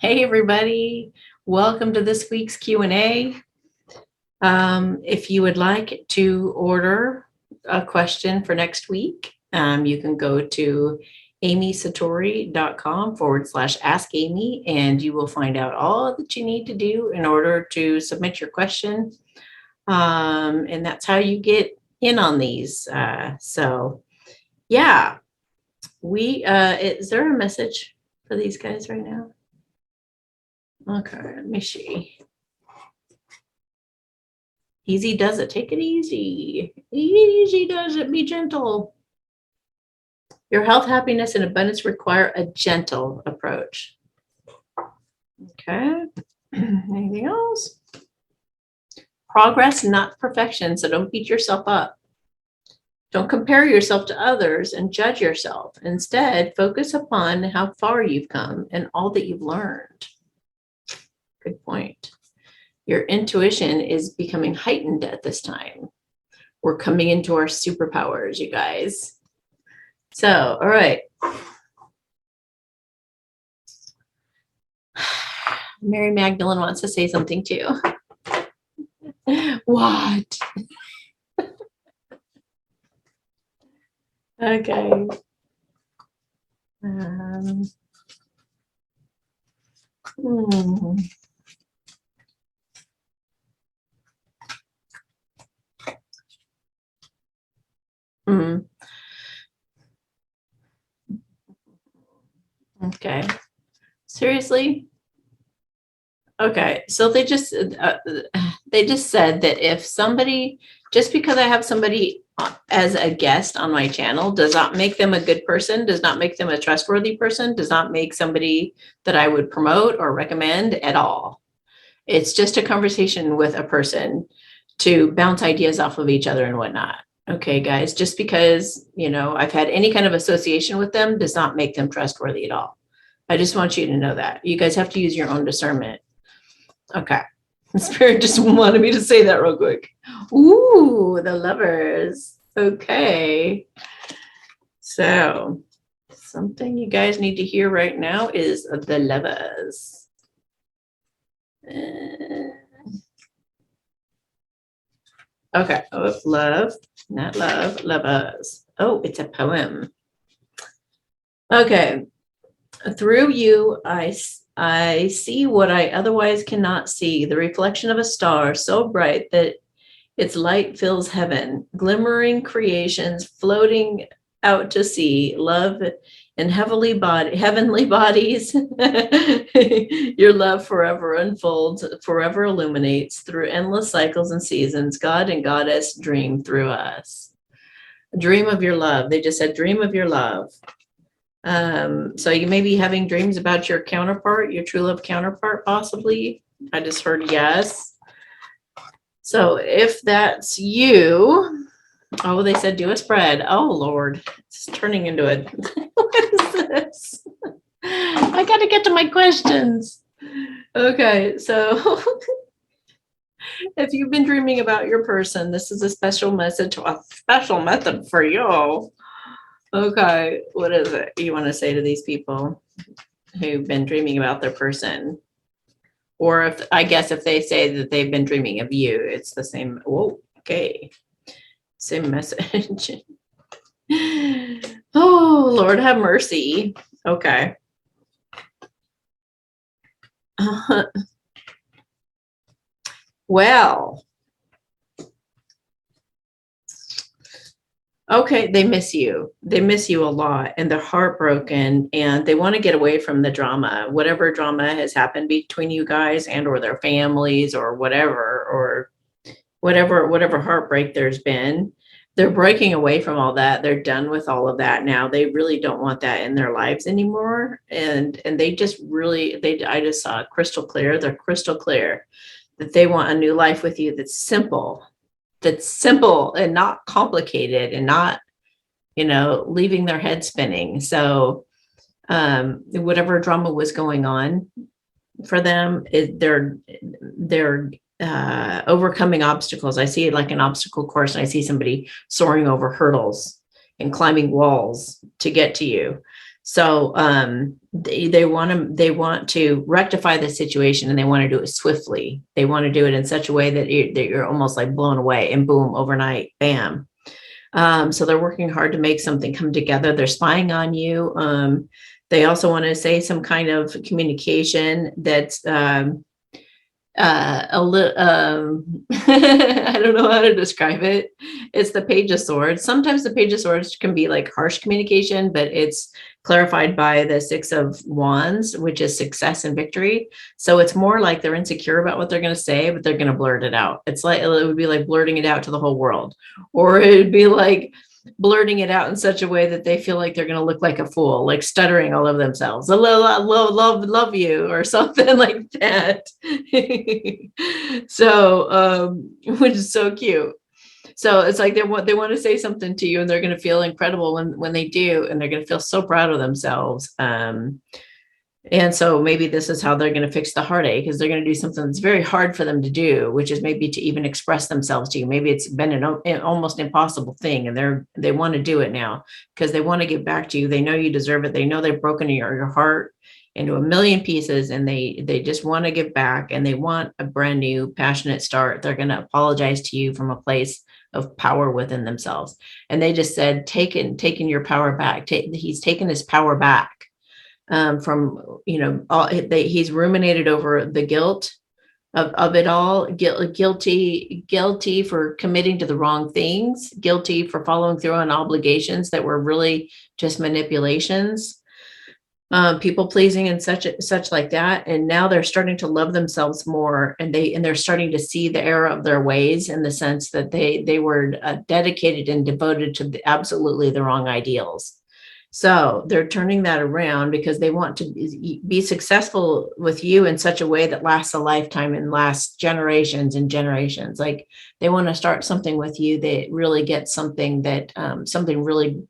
Hey, everybody. Welcome to this week's Q&A. If you would like to order a question for next week, you can go to amysatori.com/ask Amy, and you will find out all that you need to do in order to submit your question. And that's how you get in on these. So yeah, is there a message for these guys right now? Okay, let me see. Easy does it. Take it easy. Easy does it. Be gentle. Your health, happiness, and abundance require a gentle approach. Okay. Anything else? Progress, not perfection. So don't beat yourself up. Don't compare yourself to others and judge yourself. Instead, focus upon how far you've come and all that you've learned. Good point. Your intuition is becoming heightened at this time. We're coming into our superpowers, you guys. So, all right. Mary Magdalene wants to say something too. What? Okay. Okay. Seriously? Okay. So they just said that if somebody, just because I have somebody as a guest on my channel, does not make them a good person, does not make them a trustworthy person, does not make somebody that I would promote or recommend at all. It's just a conversation with a person to bounce ideas off of each other and whatnot. Okay, guys, just because, I've had any kind of association with them does not make them trustworthy at all. I just want you to know that. You guys have to use your own discernment. Okay. The spirit just wanted me to say that real quick. Ooh, the lovers. Okay. So something you guys need to hear right now is the lovers. Okay. Oh, love, not love, lovers. Oh, it's a poem. Okay. Through you, I see what I otherwise cannot see, the reflection of a star so bright that its light fills heaven, glimmering creations floating out to sea, love in heavenly bodies. Your love forever unfolds, forever illuminates through endless cycles and seasons. God and Goddess dream through us. Dream of your love. They just said dream of your love. So you may be having dreams about your counterpart, your true love counterpart, possibly. I just heard yes. So if that's you, oh, they said do a spread. Oh, Lord, it's turning into a, what is this? I got to get to my questions. Okay, so if you've been dreaming about your person, this is a special message, a special method for you. Okay, what is it you want to say to these people who've been dreaming about their person? Or if they say that they've been dreaming of you, it's the same. Whoa, okay. Same message. Oh, Lord have mercy. Okay. Well, okay, they miss you. They miss you a lot, and they're heartbroken, and they want to get away from the drama, whatever drama has happened between you guys and or their families or whatever heartbreak there's been. They're breaking away from all that. They're done with all of that now. They really don't want that in their lives anymore. And they just really, I just saw it crystal clear. They're crystal clear that they want a new life with you that's simple and not complicated and not, leaving their head spinning. So whatever drama was going on for them, they're overcoming obstacles. I see it like an obstacle course, and I see somebody soaring over hurdles and climbing walls to get to you. So they want to rectify the situation, and they want to do it swiftly. They want to do it in such a way that you're almost like blown away, and boom, overnight, bam. So they're working hard to make something come together. They're spying on you. They also want to say some kind of communication that's a little I don't know how to describe it. It's the Page of Swords. Sometimes the Page of Swords can be like harsh communication, but it's clarified by the Six of Wands, which is success and victory. So it's more like they're insecure about what they're going to say, but they're going to blurt it out. It's like, it would be like blurting it out to the whole world, or it would be like blurting it out in such a way that they feel like they're going to look like a fool, like stuttering all over themselves. Love you, or something like that. So, which is so cute. So it's like they want to say something to you, and they're going to feel incredible when they do, and they're going to feel so proud of themselves. And so maybe this is how they're going to fix the heartache, is they're going to do something that's very hard for them to do, which is maybe to even express themselves to you. Maybe it's been an almost impossible thing, and they want to do it now because they want to give back to you. They know you deserve it. They know they've broken your heart into a million pieces, and they just want to give back, and they want a brand new passionate start. They're going to apologize to you from a place of power within themselves. And they just said, taking your power back. He's taken his power back. From, he's ruminated over the guilt of it all, guilty for committing to the wrong things, guilty for following through on obligations that were really just manipulations, people pleasing and such like that. And now they're starting to love themselves more, and they're starting to see the error of their ways, in the sense that they were dedicated and devoted to absolutely the wrong ideals. So they're turning that around because they want to be successful with you in such a way that lasts a lifetime and lasts generations and generations. Like, they want to start something with you that really gets something that something really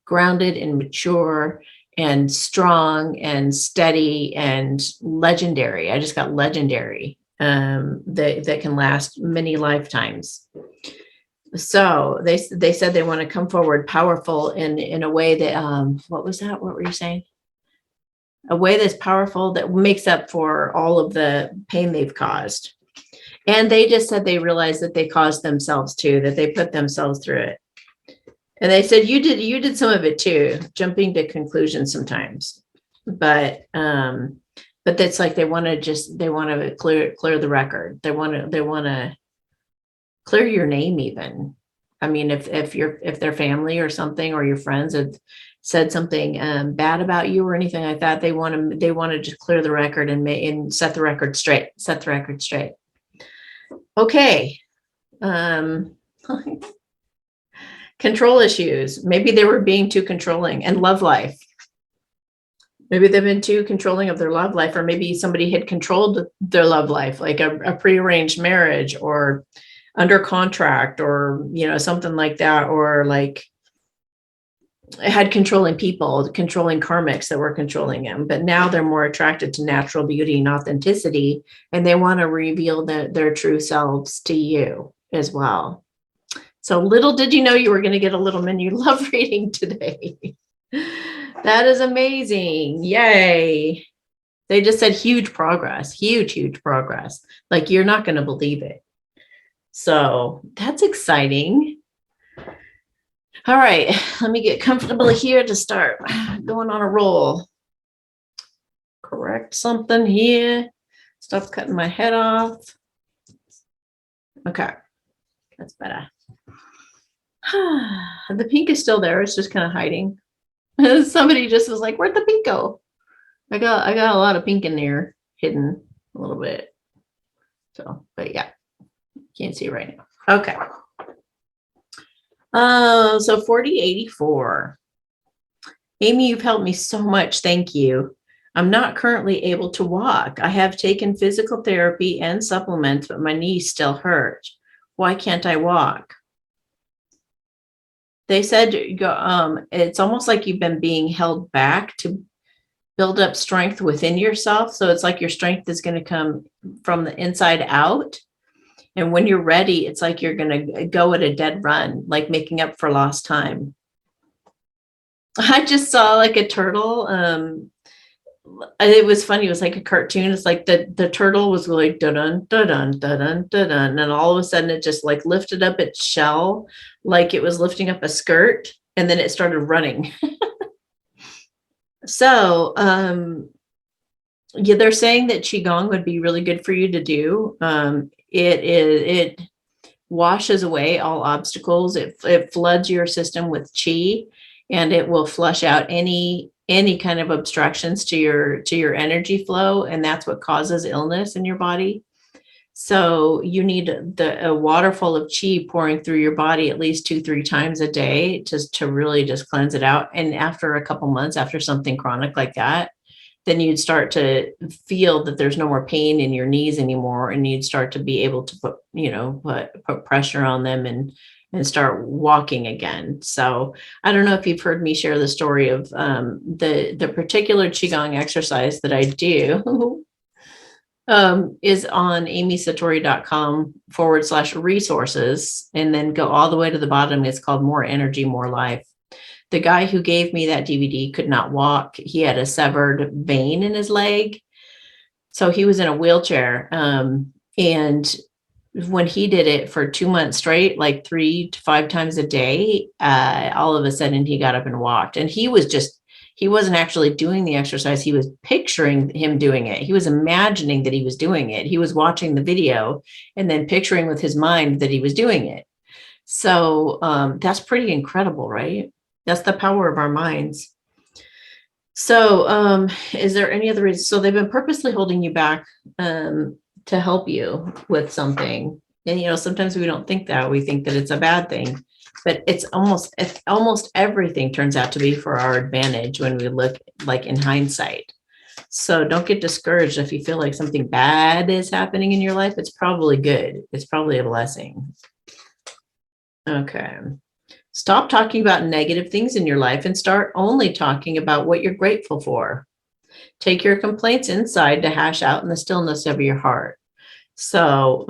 grounded and mature and strong and steady and legendary. I just got legendary, that can last many lifetimes. So they said they want to come forward powerful in a way that, what was that? What were you saying? A way that's powerful, that makes up for all of the pain they've caused. And they just said they realized that they caused themselves too, that they put themselves through it. And they said you did some of it too, jumping to conclusions sometimes. But that's like they want to clear the record. They want to clear your name even. I mean, if their family or something, or your friends have said something bad about you or anything like that, they want to just clear the record and set the record straight. Okay. Control issues. Maybe they were being too controlling. And love life. Maybe they've been too controlling of their love life, or maybe somebody had controlled their love life, like a prearranged marriage, or under contract, or something like that, or like had controlling people, controlling karmics that were controlling them. But now they're more attracted to natural beauty and authenticity, and they want to reveal their true selves to you as well. So little did you know you were going to get a little mini love reading today. That is amazing. Yay. They just said huge progress, huge progress. Like, you're not going to believe it. So that's exciting. All right, let me get comfortable here to start going on a roll. Correct something here. Stop cutting my head off. Okay, that's better. The pink is still there. It's just kind of hiding. Somebody just was like, where'd the pink go? I got a lot of pink in there, hidden a little bit. So, but yeah, can't see right now. Okay. So 4084. Amy, you've helped me so much. Thank you. I'm not currently able to walk. I have taken physical therapy and supplements, but my knees still hurt. Why can't I walk? They said it's almost like you've been being held back to build up strength within yourself. So it's like your strength is going to come from the inside out. And when you're ready, it's like you're going to go at a dead run, like making up for lost time. I just saw like a turtle. It was funny. It was like a cartoon. It's like the turtle was like dun dun dun dun dun dun, and all of a sudden it just like lifted up its shell, like it was lifting up a skirt, and then it started running. So, yeah, they're saying that qigong would be really good for you to do. It washes away all obstacles. It floods your system with chi, and it will flush out any kind of obstructions to your energy flow, and that's what causes illness in your body. So you need a water full of chi pouring through your body at least 2-3 times a day to really just cleanse it out. And after a couple months, after something chronic like that, then you'd start to feel that there's no more pain in your knees anymore, and you'd start to be able to put pressure on them and start walking again. So I don't know if you've heard me share the story of the particular qigong exercise that I do. Is on amysatori.com/resources, and then go all the way to the bottom. It's called More Energy, More Life. The guy who gave me that DVD could not walk. He had a severed vein in his leg. So he was in a wheelchair. And when he did it for 2 months straight, like 3 to 5 times a day, all of a sudden he got up and walked. And he wasn't actually doing the exercise. He was picturing him doing it. He was imagining that he was doing it. He was watching the video and then picturing with his mind that he was doing it. So that's pretty incredible, right? That's the power of our minds. So is there any other reason? So they've been purposely holding you back to help you with something. And, sometimes we don't think that. We think that it's a bad thing. But it's almost everything turns out to be for our advantage when we look like in hindsight. So don't get discouraged if you feel like something bad is happening in your life. It's probably good. It's probably a blessing. Okay. Stop talking about negative things in your life and start only talking about what you're grateful for. Take your complaints inside to hash out in the stillness of your heart. So,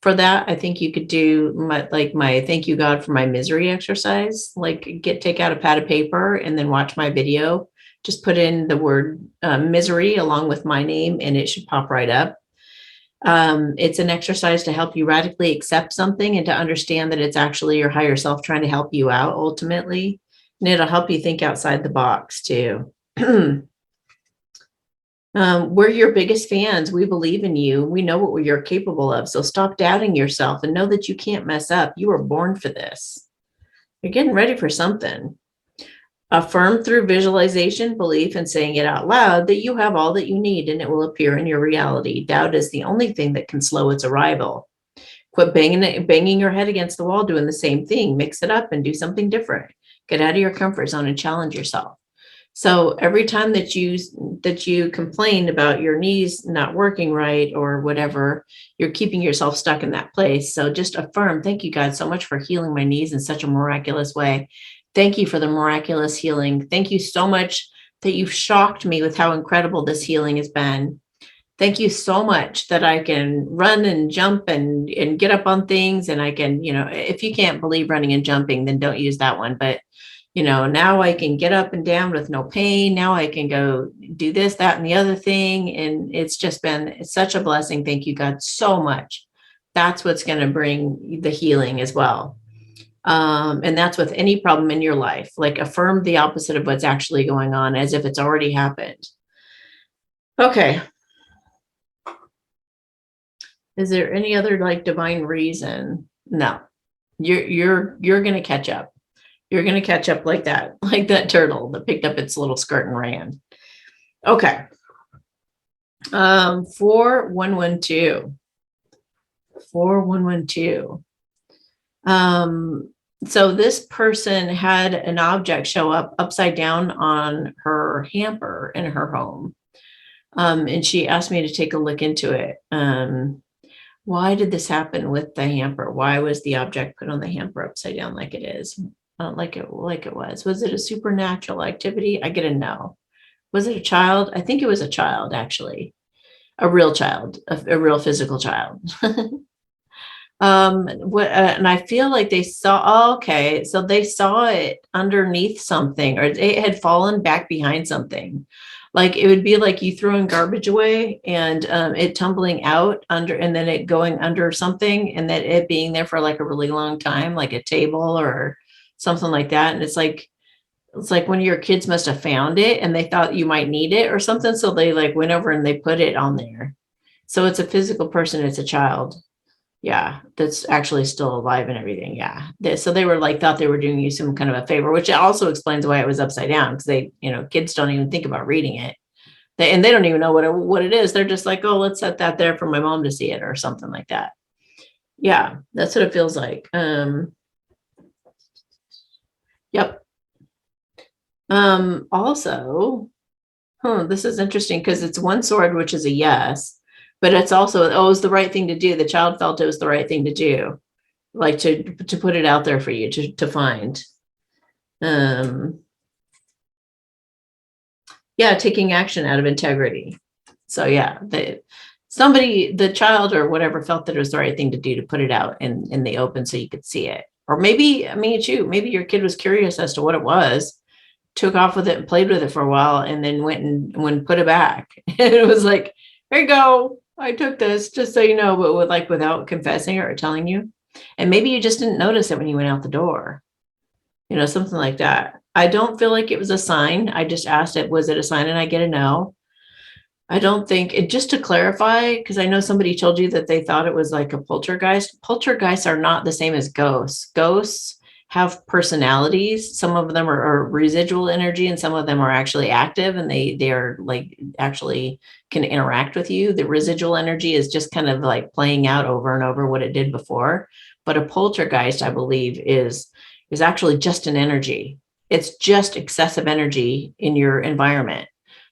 for that, I think you could do my thank you God for my misery exercise. Like take out a pad of paper and then watch my video. Just put in the word misery along with my name, and it should pop right up. It's an exercise to help you radically accept something and to understand that it's actually your higher self trying to help you out ultimately. And it'll help you think outside the box too. We're your biggest fans. We believe in you. We know what you're capable of. So stop doubting yourself and know that you can't mess up. You were born for this. You're getting ready for something. Affirm through visualization, belief, and saying it out loud that you have all that you need and it will appear in your reality. Doubt is the only thing that can slow its arrival. Quit banging your head against the wall doing the same thing. Mix it up and do something different. Get out of your comfort zone and challenge yourself. So every time that you complain about your knees not working right or whatever, you're keeping yourself stuck in that place. So just affirm, thank you, God, so much for healing my knees in such a miraculous way. Thank you for the miraculous healing. Thank you so much that you've shocked me with how incredible this healing has been. Thank you so much that I can run and jump and get up on things. And I can, if you can't believe running and jumping, then don't use that one. But now I can get up and down with no pain. Now I can go do this, that, and the other thing. And it's just been such a blessing. Thank you, God, so much. That's what's going to bring the healing as well. And that's with any problem in your life. Like affirm the opposite of what's actually going on as if it's already happened. Okay. Is there any other divine reason? No. You're going to catch up. You're going to catch up like that turtle that picked up its little skirt and ran. Okay. 4112. 4112. So this person had an object show up upside down on her hamper in her home. And she asked me to take a look into it. Why did this happen with the hamper? Why was the object put on the hamper upside down like it is? Like it was. Was it a supernatural activity? I get a no. Was it a child? I think it was a child, actually. A real child, a real physical child. And I feel like they saw, oh, okay, so they saw it underneath something, or it had fallen back behind something. Like it would be like you throwing garbage away and it tumbling out under, and then it going under something, and that it being there for like a really long time, like a table or something like that. And it's like one of your kids must have found it and they thought you might need it or something. So they like went over and they put it on there. So it's a physical person, it's a child. Yeah, that's actually still alive and everything. Yeah. So they were like, thought they were doing you some kind of a favor, which also explains why it was upside down, because they, kids don't even think about reading it. And they don't even know what it is. They're just like, oh, let's set that there for my mom to see it or something like that. Yeah, that's what it feels like. Yep. Also, this is interesting because it's one sword, which is a yes, but it's also, oh, it's the right thing to do. The child felt it was the right thing to do, like to put it out there for you to find. Yeah, taking action out of integrity. So yeah, the child or whatever felt that it was the right thing to do to put it out in the open so you could see it. Or maybe, I mean, maybe your kid was curious as to what it was, took off with it and played with it for a while, and then went put it back. And it was like, here you go. I took this, just so you know, but without confessing or telling you. And maybe you just didn't notice it when you went out the door. Something like that. I don't feel like it was a sign. I just asked it, was it a sign? And I get a no. I don't think it, just to clarify, because I know somebody told you that they thought it was like a poltergeist. Poltergeists are not the same as ghosts. Ghosts have personalities. Some of them are residual energy, and some of them are actually active, and they are like actually can interact with you. The residual energy is just kind of like playing out over and over what it did before. But a poltergeist, I believe, is actually just an energy. It's just excessive energy in your environment.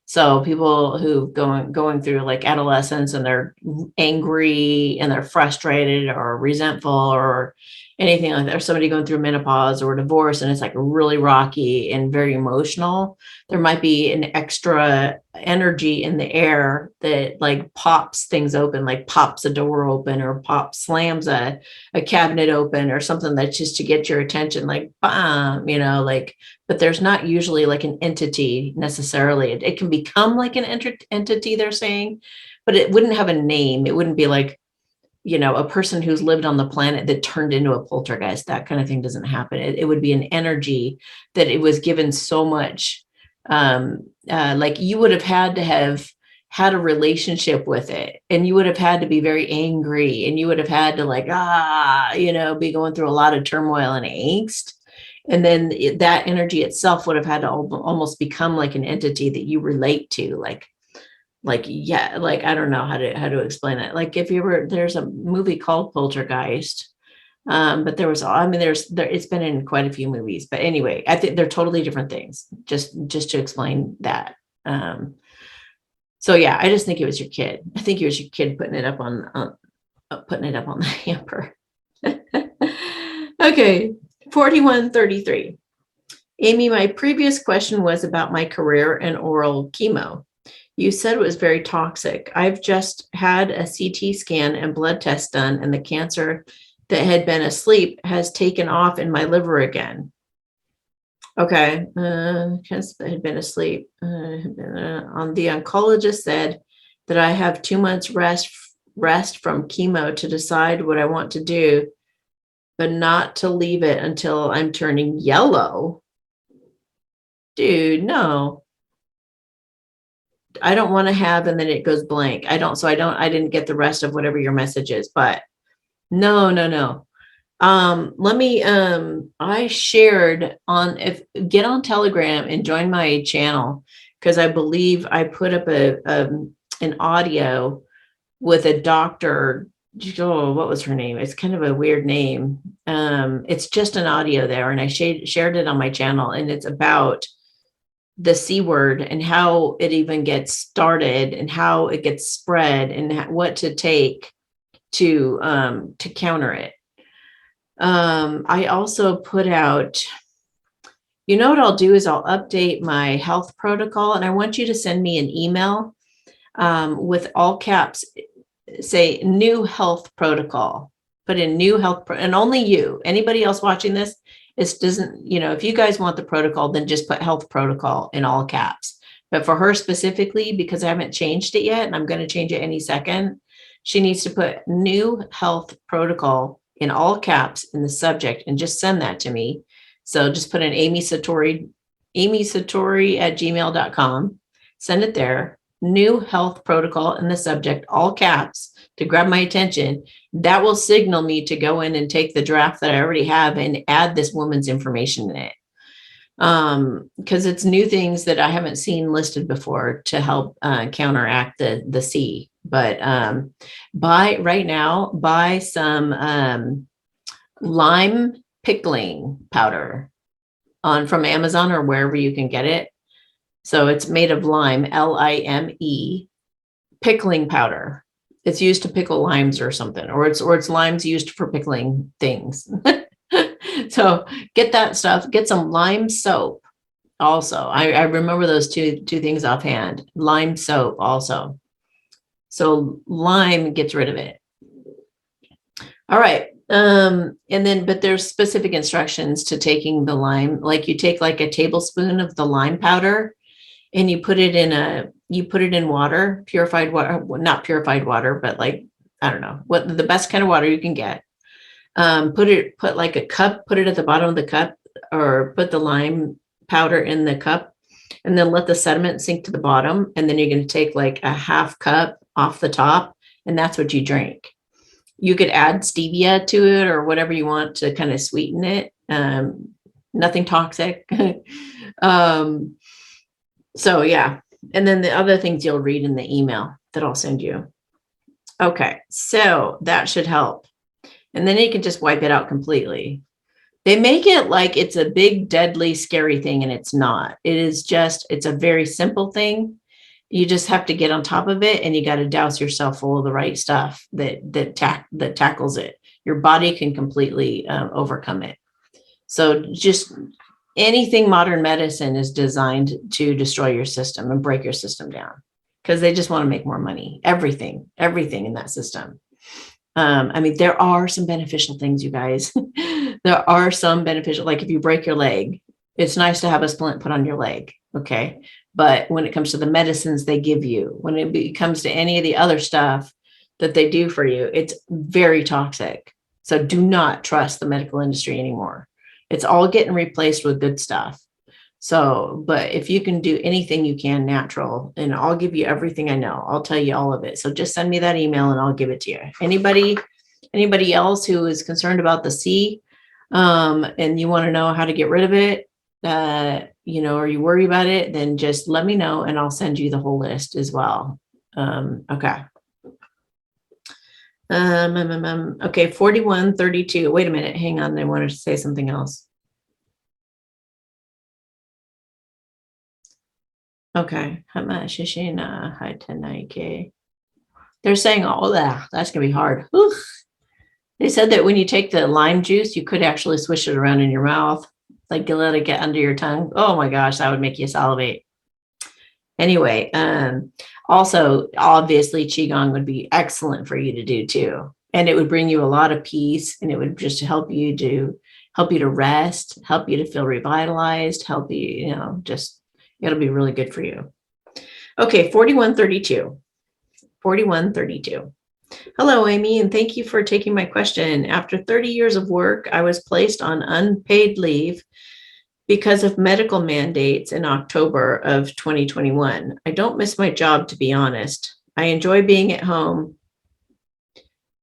So people who going through like adolescence and they're angry and they're frustrated or resentful or anything like that, or somebody going through menopause or divorce and it's like really rocky and very emotional, there might be an extra energy in the air that like pops things open, like pops a door open or slams a cabinet open or something, that's just to get your attention, like bam, like, but there's not usually like an entity necessarily. It can become like an entity, they're saying, but it wouldn't have a name. It wouldn't be like, a person who's lived on the planet that turned into a poltergeist. That kind of thing doesn't happen. It would be an energy that it was given so much. Like you would have had a relationship with it, and you would have had to be very angry, and you would have had to like, be going through a lot of turmoil and angst. And then that energy itself would have had to almost become like an entity that you relate to, yeah, like I don't know how to explain it. Like if there's a movie called Poltergeist, but it's been in quite a few movies. But anyway, I think they're totally different things. Just to explain that. So yeah, I just think it was your kid. I think it was your kid putting it up on the hamper. Okay, 4133. Amy, my previous question was about my career and oral chemo. You said it was very toxic. I've just had a CT scan and blood test done, and the cancer that had been asleep has taken off in my liver again. Okay, cancer that had been asleep. The oncologist said that I have 2 months rest from chemo to decide what I want to do, but not to leave it until I'm turning yellow. Dude, no. I don't want to have, and then it goes blank. I didn't get the rest of whatever your message is, but no. Let me, I shared get on Telegram and join my channel, because I believe I put up an audio with a doctor. Oh, what was her name? It's kind of a weird name. It's just an audio there, and I shared it on my channel, and it's about the C word and how it even gets started and how it gets spread and what to take to counter it. I also put out, what I'll do is I'll update my health protocol, and I want you to send me an email with all caps, say new health protocol. Put in new health, and only you. Anybody else watching this, it doesn't, if you guys want the protocol, then just put health protocol in all caps. But for her specifically, because I haven't changed it yet, and I'm going to change it any second, she needs to put new health protocol in all caps in the subject and just send that to me. So just put in Amy Satori at gmail.com, send it there, new health protocol in the subject, all caps, to grab my attention. That will signal me to go in and take the draft that I already have and add this woman's information in it. Because it's new things that I haven't seen listed before to help counteract the C. But buy some lime pickling powder from Amazon or wherever you can get it. So it's made of lime, LIME, pickling powder. It's used to pickle limes or something, or it's limes used for pickling things. So get that stuff. Get some lime soap. Also, I remember those two things offhand. Lime soap also. So lime gets rid of it. All right. And then, but there's specific instructions to taking the lime. Like you take like a tablespoon of the lime powder and you put it in water, purified water, not purified water, but like, I don't know, what the best kind of water you can get. Put like a cup, put it at the bottom of the cup, or put the lime powder in the cup, and then let the sediment sink to the bottom. And then you're going to take like a half cup off the top, and that's what you drink. You could add stevia to it or whatever you want to kind of sweeten it. Nothing toxic. So yeah. And then the other things you'll read in the email that I'll send you. Okay. So that should help. And then you can just wipe it out completely. They make it like it's a big, deadly, scary thing, and it's not. It's a very simple thing. You just have to get on top of it, and you got to douse yourself full of the right stuff that tackles it. Your body can completely overcome it. So just anything modern medicine is designed to destroy your system and break your system down, because they just want to make more money. Everything in that system. I mean, there are some beneficial things, you guys. There are some beneficial, like if you break your leg, it's nice to have a splint put on your leg. Okay. But when it comes to the medicines they give you, when it comes to any of the other stuff that they do for you, it's very toxic. So do not trust the medical industry anymore. It's all getting replaced with good stuff. So, but if you can do anything you can natural, and I'll give you everything I know, I'll tell you all of it. So just send me that email and I'll give it to you. Anybody else who is concerned about the C, and you want to know how to get rid of it, or you worry about it, then just let me know and I'll send you the whole list as well. Okay. Okay. 4132. Wait a minute. Hang on. I wanted to say something else. Okay. How much is she in high 1090K? They're saying, oh, that's going to be hard. Oof. They said that when you take the lime juice, you could actually swish it around in your mouth, like you let it get under your tongue. Oh my gosh, that would make you salivate. Anyway, also, obviously, Qigong would be excellent for you to do too. And it would bring you a lot of peace, and it would just help you to rest, help you to feel revitalized, help you, it'll be really good for you. Okay, 4132. 4132. Hello, Amy, and thank you for taking my question. After 30 years of work, I was placed on unpaid leave because of medical mandates in October of 2021. I don't miss my job, to be honest. I enjoy being at home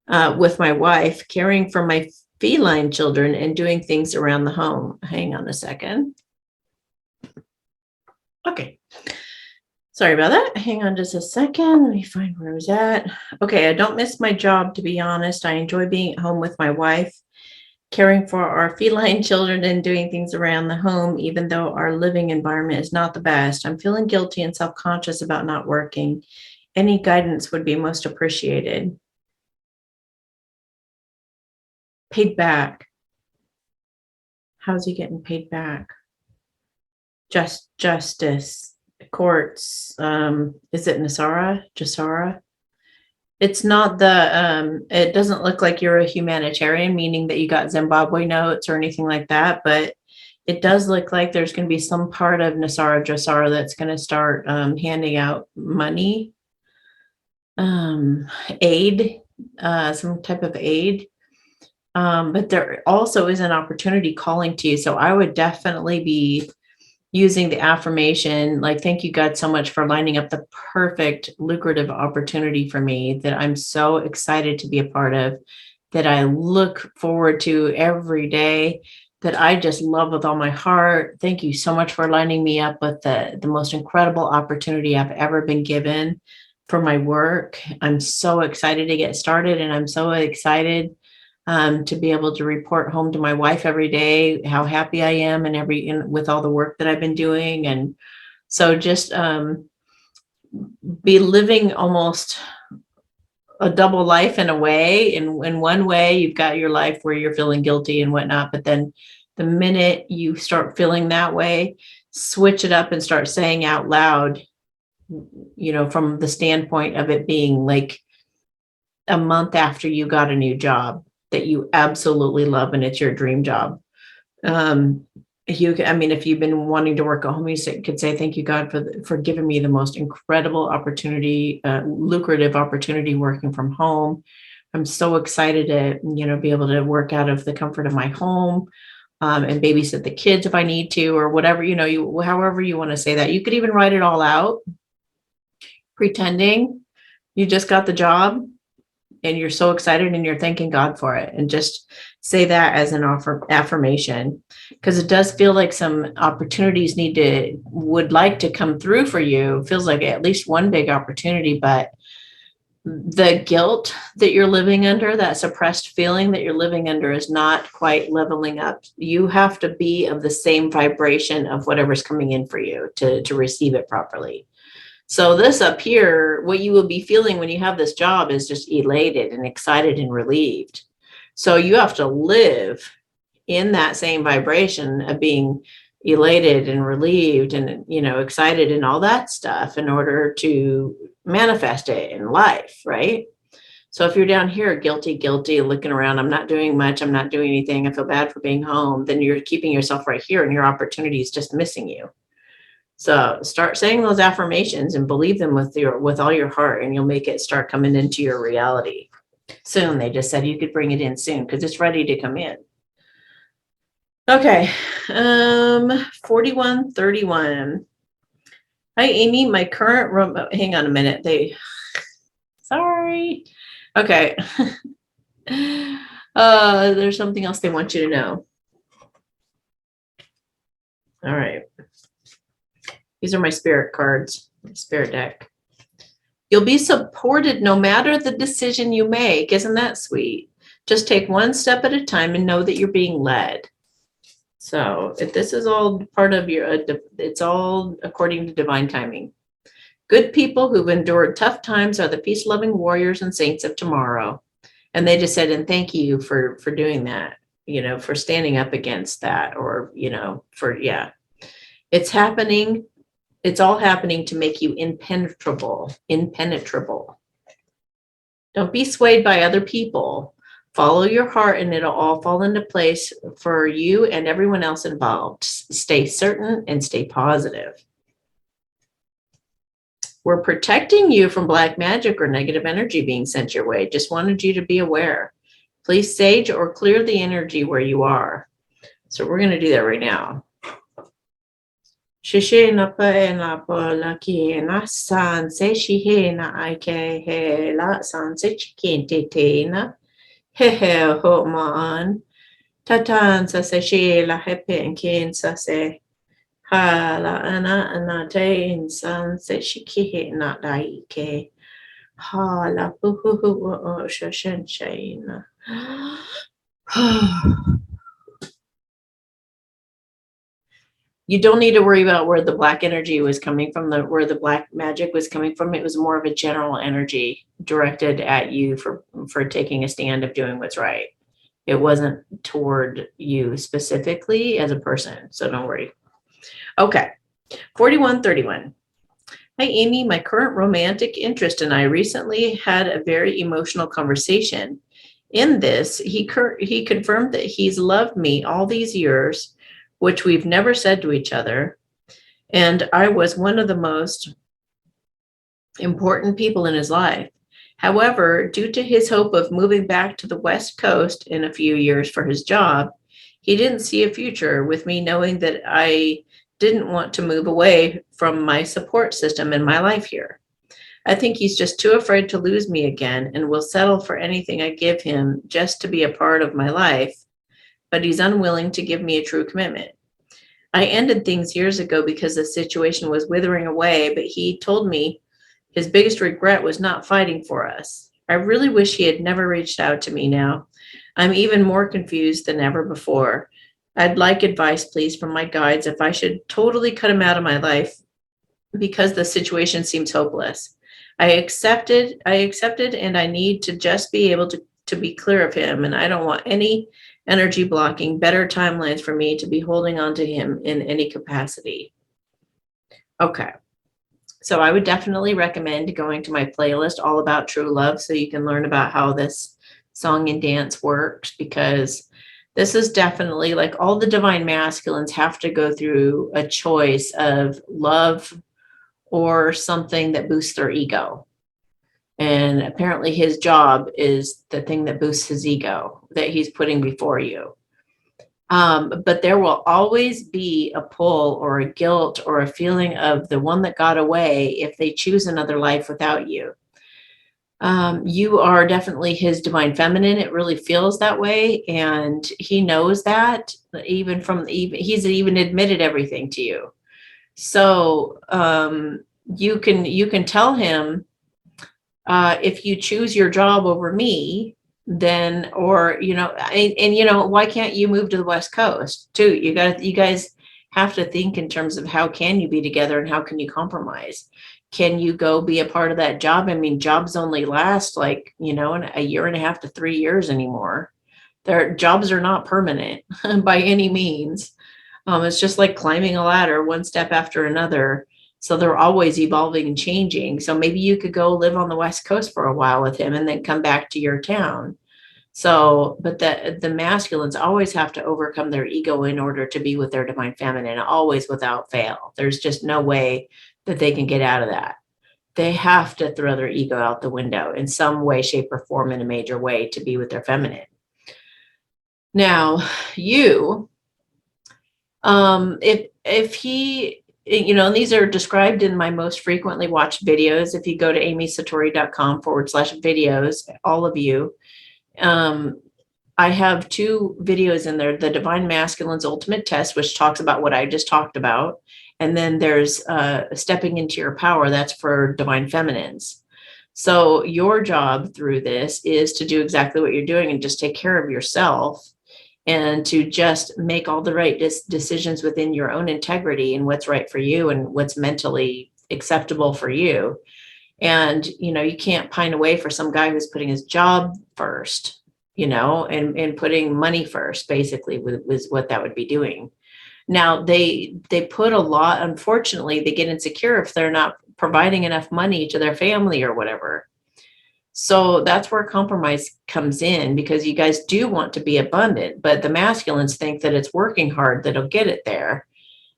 with my wife, caring for my feline children and doing things around the home. Hang on a second. Okay. Sorry about that. Hang on just a second. Let me find where I was at. Okay, I don't miss my job, to be honest. I enjoy being at home with my wife, caring for our feline children and doing things around the home, even though our living environment is not the best. I'm feeling guilty and self-conscious about not working. Any guidance would be most appreciated. Paid back. How's he getting paid back? Justice. Courts, is it Nasara? Jasara? It's not it doesn't look like you're a humanitarian, meaning that you got Zimbabwe notes or anything like that, but it does look like there's going to be some part of Nasara Jasara that's going to start handing out money, aid, some type of aid. But there also is an opportunity calling to you. So I would definitely be using the affirmation, like, thank you, God, so much for lining up the perfect lucrative opportunity for me that I'm so excited to be a part of, that I look forward to every day, that I just love with all my heart. Thank you so much for lining me up with the most incredible opportunity I've ever been given for my work. I'm so excited to get started, and I'm so excited to be able to report home to my wife every day how happy I am and with all the work that I've been doing. And so just be living almost a double life in a way. In one way, you've got your life where you're feeling guilty and whatnot, but then the minute you start feeling that way, switch it up and start saying out loud, from the standpoint of it being like a month after you got a new job that you absolutely love and it's your dream job. If you've been wanting to work at home, you could say, thank you, God, for giving me the most incredible opportunity, lucrative opportunity working from home. I'm so excited to, be able to work out of the comfort of my home, and babysit the kids if I need to, or whatever, however you want to say that. You could even write it all out, pretending you just got the job and you're so excited and you're thanking God for it, and just say that as an affirmation, because it does feel like some opportunities would like to come through for you. It feels like at least one big opportunity, but the guilt that you're living under, that suppressed feeling that you're living under, is not quite leveling up. You have to be of the same vibration of whatever's coming in for you to receive it properly. So this up here, what you will be feeling when you have this job is just elated and excited and relieved. So you have to live in that same vibration of being elated and relieved and, excited and all that stuff in order to manifest it in life, right? So if you're down here, guilty, looking around, I'm not doing much, I'm not doing anything, I feel bad for being home, then you're keeping yourself right here and your opportunity is just missing you. So start saying those affirmations and believe them with all your heart, and you'll make it start coming into your reality soon. They just said you could bring it in soon because it's ready to come in. Okay. 4131. Hi, Amy. My current room. Hang on a minute. Sorry. Okay. There's something else they want you to know. All right. These are my spirit cards, spirit deck. You'll be supported no matter the decision you make. Isn't that sweet? Just take one step at a time and know that you're being led. So if this is all part of it's all according to divine timing. Good people who've endured tough times are the peace-loving warriors and saints of tomorrow. And they just said, and thank you for doing that, for standing up against that, or, it's happening. It's all happening to make you impenetrable. Don't be swayed by other people. Follow your heart and it'll all fall into place for you and everyone else involved. Stay certain and stay positive. We're protecting you from black magic or negative energy being sent your way. Just wanted you to be aware. Please sage or clear the energy where you are. So we're going to do that right now. Shishena paena pola kiena san se shihena ike he la san se chikinte tena he ho maan tatan sa se she la hepe and kin sa se ha la ana te in san se shikihe na daike ha la hu shashen shaina. You don't need to worry about where the black energy was coming from, where the black magic was coming from. It was more of a general energy directed at you for taking a stand of doing what's right. It wasn't toward you specifically as a person, so don't worry. Okay, 4131. Hi, Amy. My current romantic interest and I recently had a very emotional conversation. In this, he confirmed that he's loved me all these years, which we've never said to each other, and I was one of the most important people in his life. However, due to his hope of moving back to the West Coast in a few years for his job, he didn't see a future with me knowing that I didn't want to move away from my support system in my life here. I think he's just too afraid to lose me again and will settle for anything I give him just to be a part of my life, but he's unwilling to give me a true commitment. I ended things years ago because the situation was withering away, but he told me his biggest regret was not fighting for us. I really wish he had never reached out to me now. I'm even more confused than ever before. I'd like advice, please, from my guides if I should totally cut him out of my life because the situation seems hopeless. I accepted, and I need to just be able to be clear of him. And I don't want any energy blocking better timelines for me to be holding on to him in any capacity. Okay. So I would definitely recommend going to my playlist all about true love so you can learn about how this song and dance works, because this is definitely like all the divine masculines have to go through a choice of love or something that boosts their ego. And apparently his job is the thing that boosts his ego that he's putting before you. But there will always be a pull or a guilt or a feeling of the one that got away if they choose another life without you. You are definitely his divine feminine. It really feels that way. And he knows that he's even admitted everything to you. So you can tell him, if you choose your job over me, then, or, why can't you move to the West Coast too? You guys have to think in terms of how can you be together and how can you compromise? Can you go be a part of that job? I mean, jobs only last like, in a year and a half to 3 years anymore. Their jobs are not permanent by any means. It's just like climbing a ladder, one step after another. So they're always evolving and changing. So maybe you could go live on the West Coast for a while with him and then come back to your town. So, but the masculines always have to overcome their ego in order to be with their divine feminine, always without fail. There's just no way that they can get out of that. They have to throw their ego out the window in some way, shape, or form in a major way to be with their feminine. Now, you, if he, and these are described in my most frequently watched videos. If you go to amysatori.com/videos, all of you, I have 2 videos in there, the Divine Masculine's Ultimate Test, which talks about what I just talked about. And then there's Stepping into Your Power. That's for Divine Feminines. So your job through this is to do exactly what you're doing and just take care of yourself and to just make all the right decisions within your own integrity and what's right for you and what's mentally acceptable for you. And, you can't pine away for some guy who's putting his job first, and putting money first, basically, was what that would be doing. Now, they put a lot, unfortunately, they get insecure if they're not providing enough money to their family or whatever. So that's where compromise comes in, because you guys do want to be abundant, but the masculines think that it's working hard that'll get it there.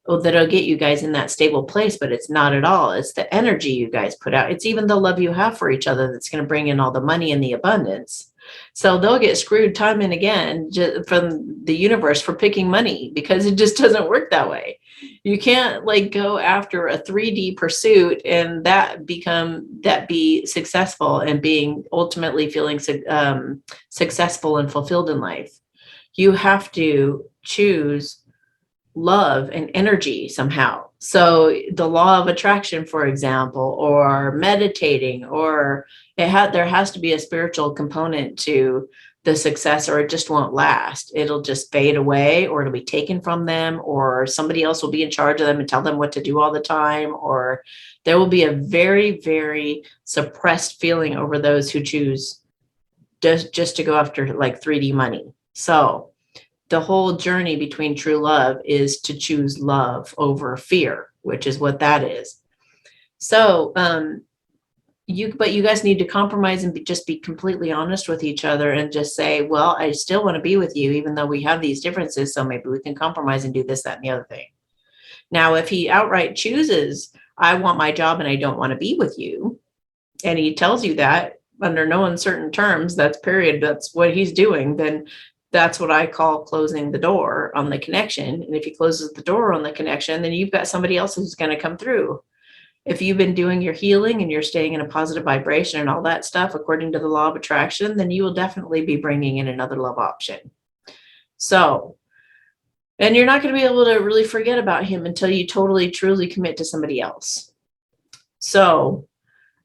That'll get you guys in that stable place, but it's not at all. It's the energy you guys put out. It's even the love you have for each other that's going to bring in all the money and the abundance. So they'll get screwed time and again from the universe for picking money, because it just doesn't work that way. You can't go after a 3D pursuit and be successful and being ultimately feeling successful and fulfilled in life. You have to choose love and energy somehow. So the law of attraction, for example, or meditating, or there has to be a spiritual component to the success, or it just won't last. It'll just fade away, or it'll be taken from them, or somebody else will be in charge of them and tell them what to do all the time, or there will be a very, very suppressed feeling over those who choose just to go after 3D money. So the whole journey between true love is to choose love over fear, which is what that is. So, but you guys need to compromise and just be completely honest with each other and just say, well, I still want to be with you, even though we have these differences. So maybe we can compromise and do this, that, and the other thing. Now, if he outright chooses, I want my job and I don't want to be with you, and he tells you that under no uncertain terms, that's period, that's what he's doing, then that's what I call closing the door on the connection. And if he closes the door on the connection, then you've got somebody else who's going to come through. If you've been doing your healing and you're staying in a positive vibration and all that stuff, according to the law of attraction, then you will definitely be bringing in another love option. So, and you're not going to be able to really forget about him until you totally, truly commit to somebody else. So,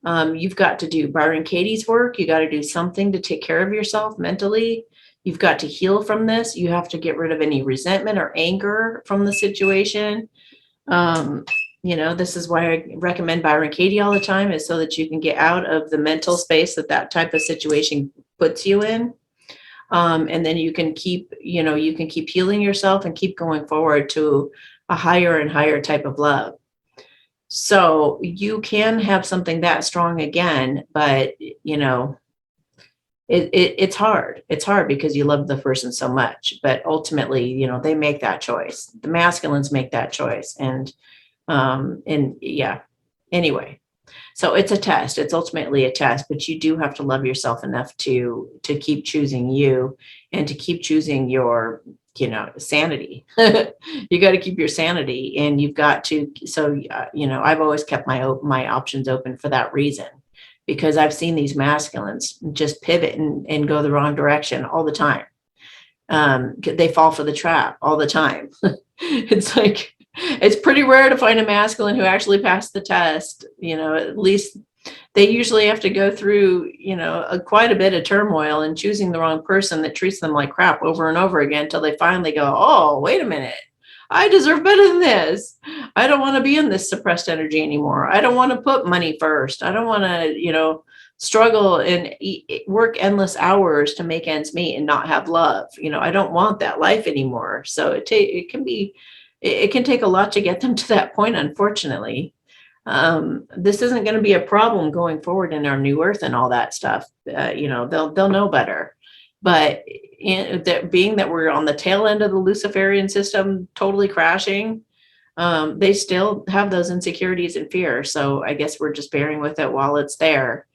you've got to do Byron Katie's work. You got to do something to take care of yourself mentally. You've got to heal from this. You have to get rid of any resentment or anger from the situation. This is why I recommend Byron Katie all the time, is so that you can get out of the mental space that type of situation puts you in. And then you can keep healing yourself and keep going forward to a higher and higher type of love. So you can have something that strong again, but it's hard. It's hard because you love the person so much, but ultimately, they make that choice. The masculines make that choice. Anyway, so it's a test. It's ultimately a test, but you do have to love yourself enough to keep choosing you and to keep choosing your, sanity. You got to keep your sanity, and you've got to. So, I've always kept my options open for that reason, because I've seen these masculines just pivot and go the wrong direction all the time. They fall for the trap all the time. It's like, it's pretty rare to find a masculine who actually passed the test. At least they usually have to go through, quite a bit of turmoil and choosing the wrong person that treats them like crap over and over again until they finally go, oh, wait a minute. I deserve better than this. I don't want to be in this suppressed energy anymore. I don't want to put money first. I don't want to, struggle and work endless hours to make ends meet and not have love. I don't want that life anymore. So it can take a lot to get them to that point, unfortunately. This isn't going to be a problem going forward in our new earth and all that stuff. They'll know better. But being that we're on the tail end of the Luciferian system, totally crashing, they still have those insecurities and fear. So I guess we're just bearing with it while it's there.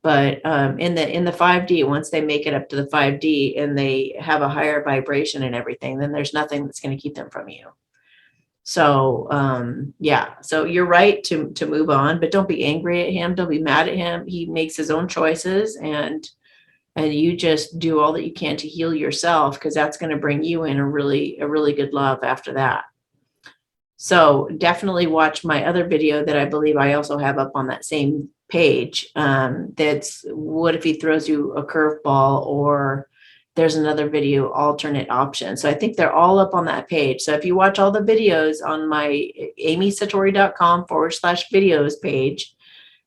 But in the 5D, once they make it up to the 5D and they have a higher vibration and everything, then there's nothing that's going to keep them from you. So, so you're right to move on, but don't be angry at him. Don't be mad at him. He makes his own choices, and you just do all that you can to heal yourself, because that's going to bring you in a really good love after that. So definitely watch my other video that I believe I also have up on that same page. That's what if he throws you a curveball, or there's another video, alternate option. So I think they're all up on that page. So if you watch all the videos on my amysatori.com/videos page,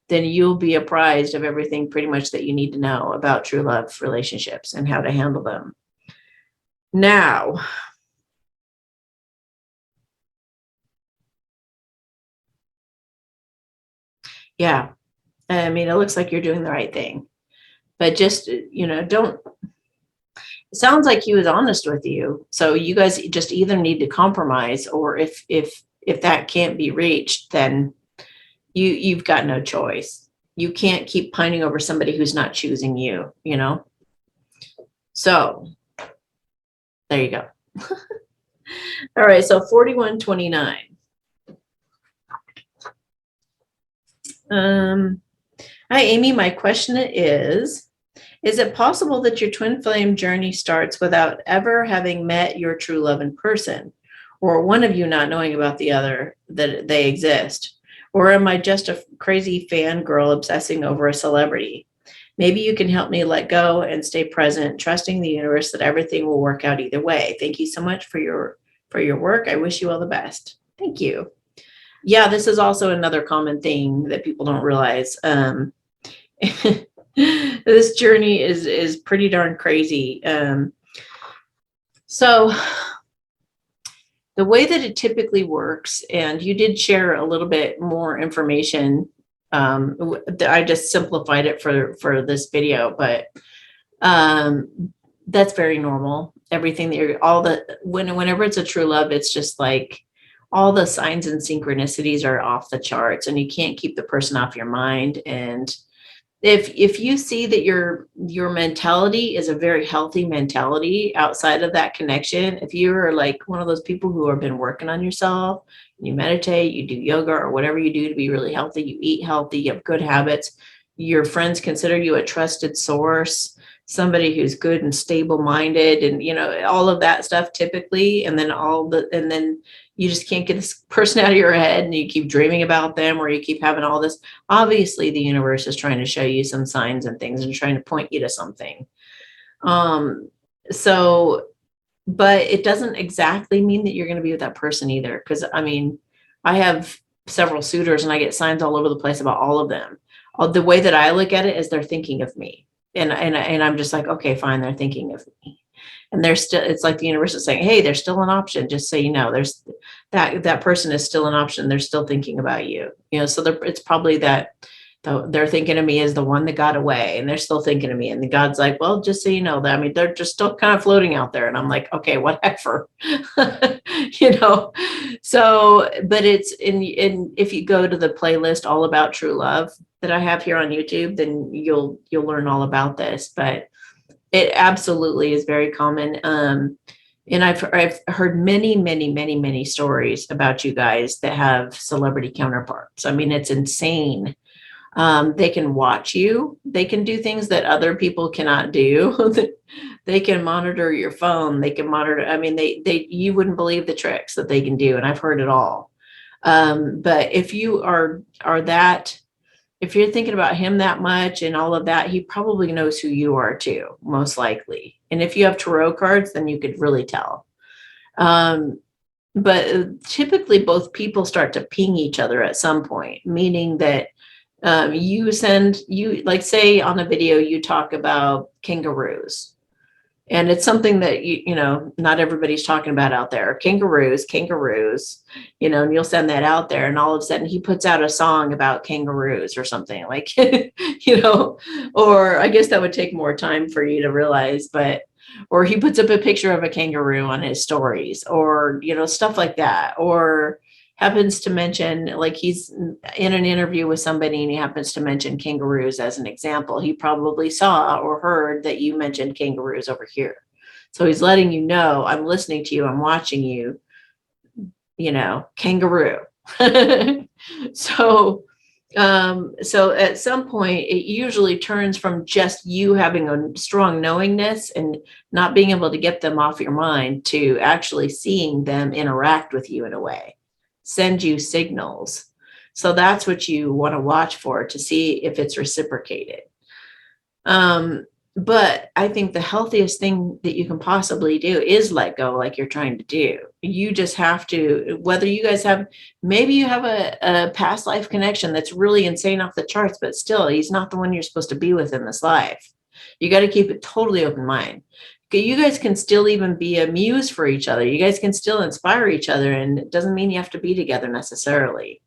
then you'll be apprised of everything pretty much that you need to know about true love relationships and how to handle them. Now, yeah, I mean, it looks like you're doing the right thing, but just, don't. It sounds like he was honest with you. So you guys just either need to compromise, or if that can't be reached, then you've got no choice. You can't keep pining over somebody who's not choosing you, So there you go. All right. So 4129. Hi, Amy. My question is it possible that your twin flame journey starts without ever having met your true love in person, or one of you not knowing about the other, that they exist? Or am I just a crazy fangirl obsessing over a celebrity? Maybe you can help me let go and stay present, trusting the universe that everything will work out either way. Thank you so much for your work. I wish you all the best. Thank you. Yeah, this is also another common thing that people don't realize. This journey is pretty darn crazy. So the way that it typically works, and you did share a little bit more information I just simplified it for this video, but that's very normal. Everything that whenever it's a true love, it's just like all the signs and synchronicities are off the charts, and you can't keep the person off your mind. And if you see that your mentality is a very healthy mentality outside of that connection, if you're like one of those people who have been working on yourself, you meditate, you do yoga or whatever you do to be really healthy, you eat healthy, you have good habits, your friends consider you a trusted source, somebody who's good and stable minded, and all of that stuff typically, and then you just can't get this person out of your head, and you keep dreaming about them, or you keep having all this. Obviously, the universe is trying to show you some signs and things and trying to point you to something. So, but it doesn't exactly mean that you're going to be with that person either. Because I have several suitors, and I get signs all over the place about all of them. The way that I look at it is they're thinking of me, and I'm just like, okay, fine, they're thinking of me. And they're still, it's like the universe is saying, hey, there's still an option. Just so you know, there's that person is still an option. They're still thinking about you. So it's probably that they're thinking of me as the one that got away, and they're still thinking of me. And the God's like, well, just so you know that, they're just still kind of floating out there. And I'm like, okay, whatever, So, but it's if you go to the playlist all about true love that I have here on YouTube, then you'll learn all about this. But it absolutely is very common. And I've heard many, many, many, many stories about you guys that have celebrity counterparts. It's insane. They can watch you. They can do things that other people cannot do. They can monitor your phone. They can monitor. You wouldn't believe the tricks that they can do. And I've heard it all. But if you are that, if you're thinking about him that much and all of that, he probably knows who you are too, most likely. And if you have tarot cards, then you could really tell. But typically both people start to ping each other at some point, meaning that like say on a video, you talk about kangaroos. And it's something that not everybody's talking about out there. Kangaroos, and you'll send that out there, and all of a sudden he puts out a song about kangaroos or something like, or I guess that would take more time for you to realize, or he puts up a picture of a kangaroo on his stories, or, stuff like that, or happens to mention, like he's in an interview with somebody and he happens to mention kangaroos as an example. He probably saw or heard that you mentioned kangaroos over here. So he's letting you know, I'm listening to you, I'm watching you, kangaroo. So at some point, it usually turns from just you having a strong knowingness and not being able to get them off your mind to actually seeing them interact with you in a way, send you signals. So that's what you want to watch for, to see if it's reciprocated. But I think the healthiest thing that you can possibly do is let go, like you're trying to do. You just have to, whether you guys maybe you have a past life connection that's really insane off the charts, but still he's not the one you're supposed to be with in this life. You got to keep it totally open mind. You guys can still even be a muse for each other. You guys can still inspire each other, and it doesn't mean you have to be together necessarily.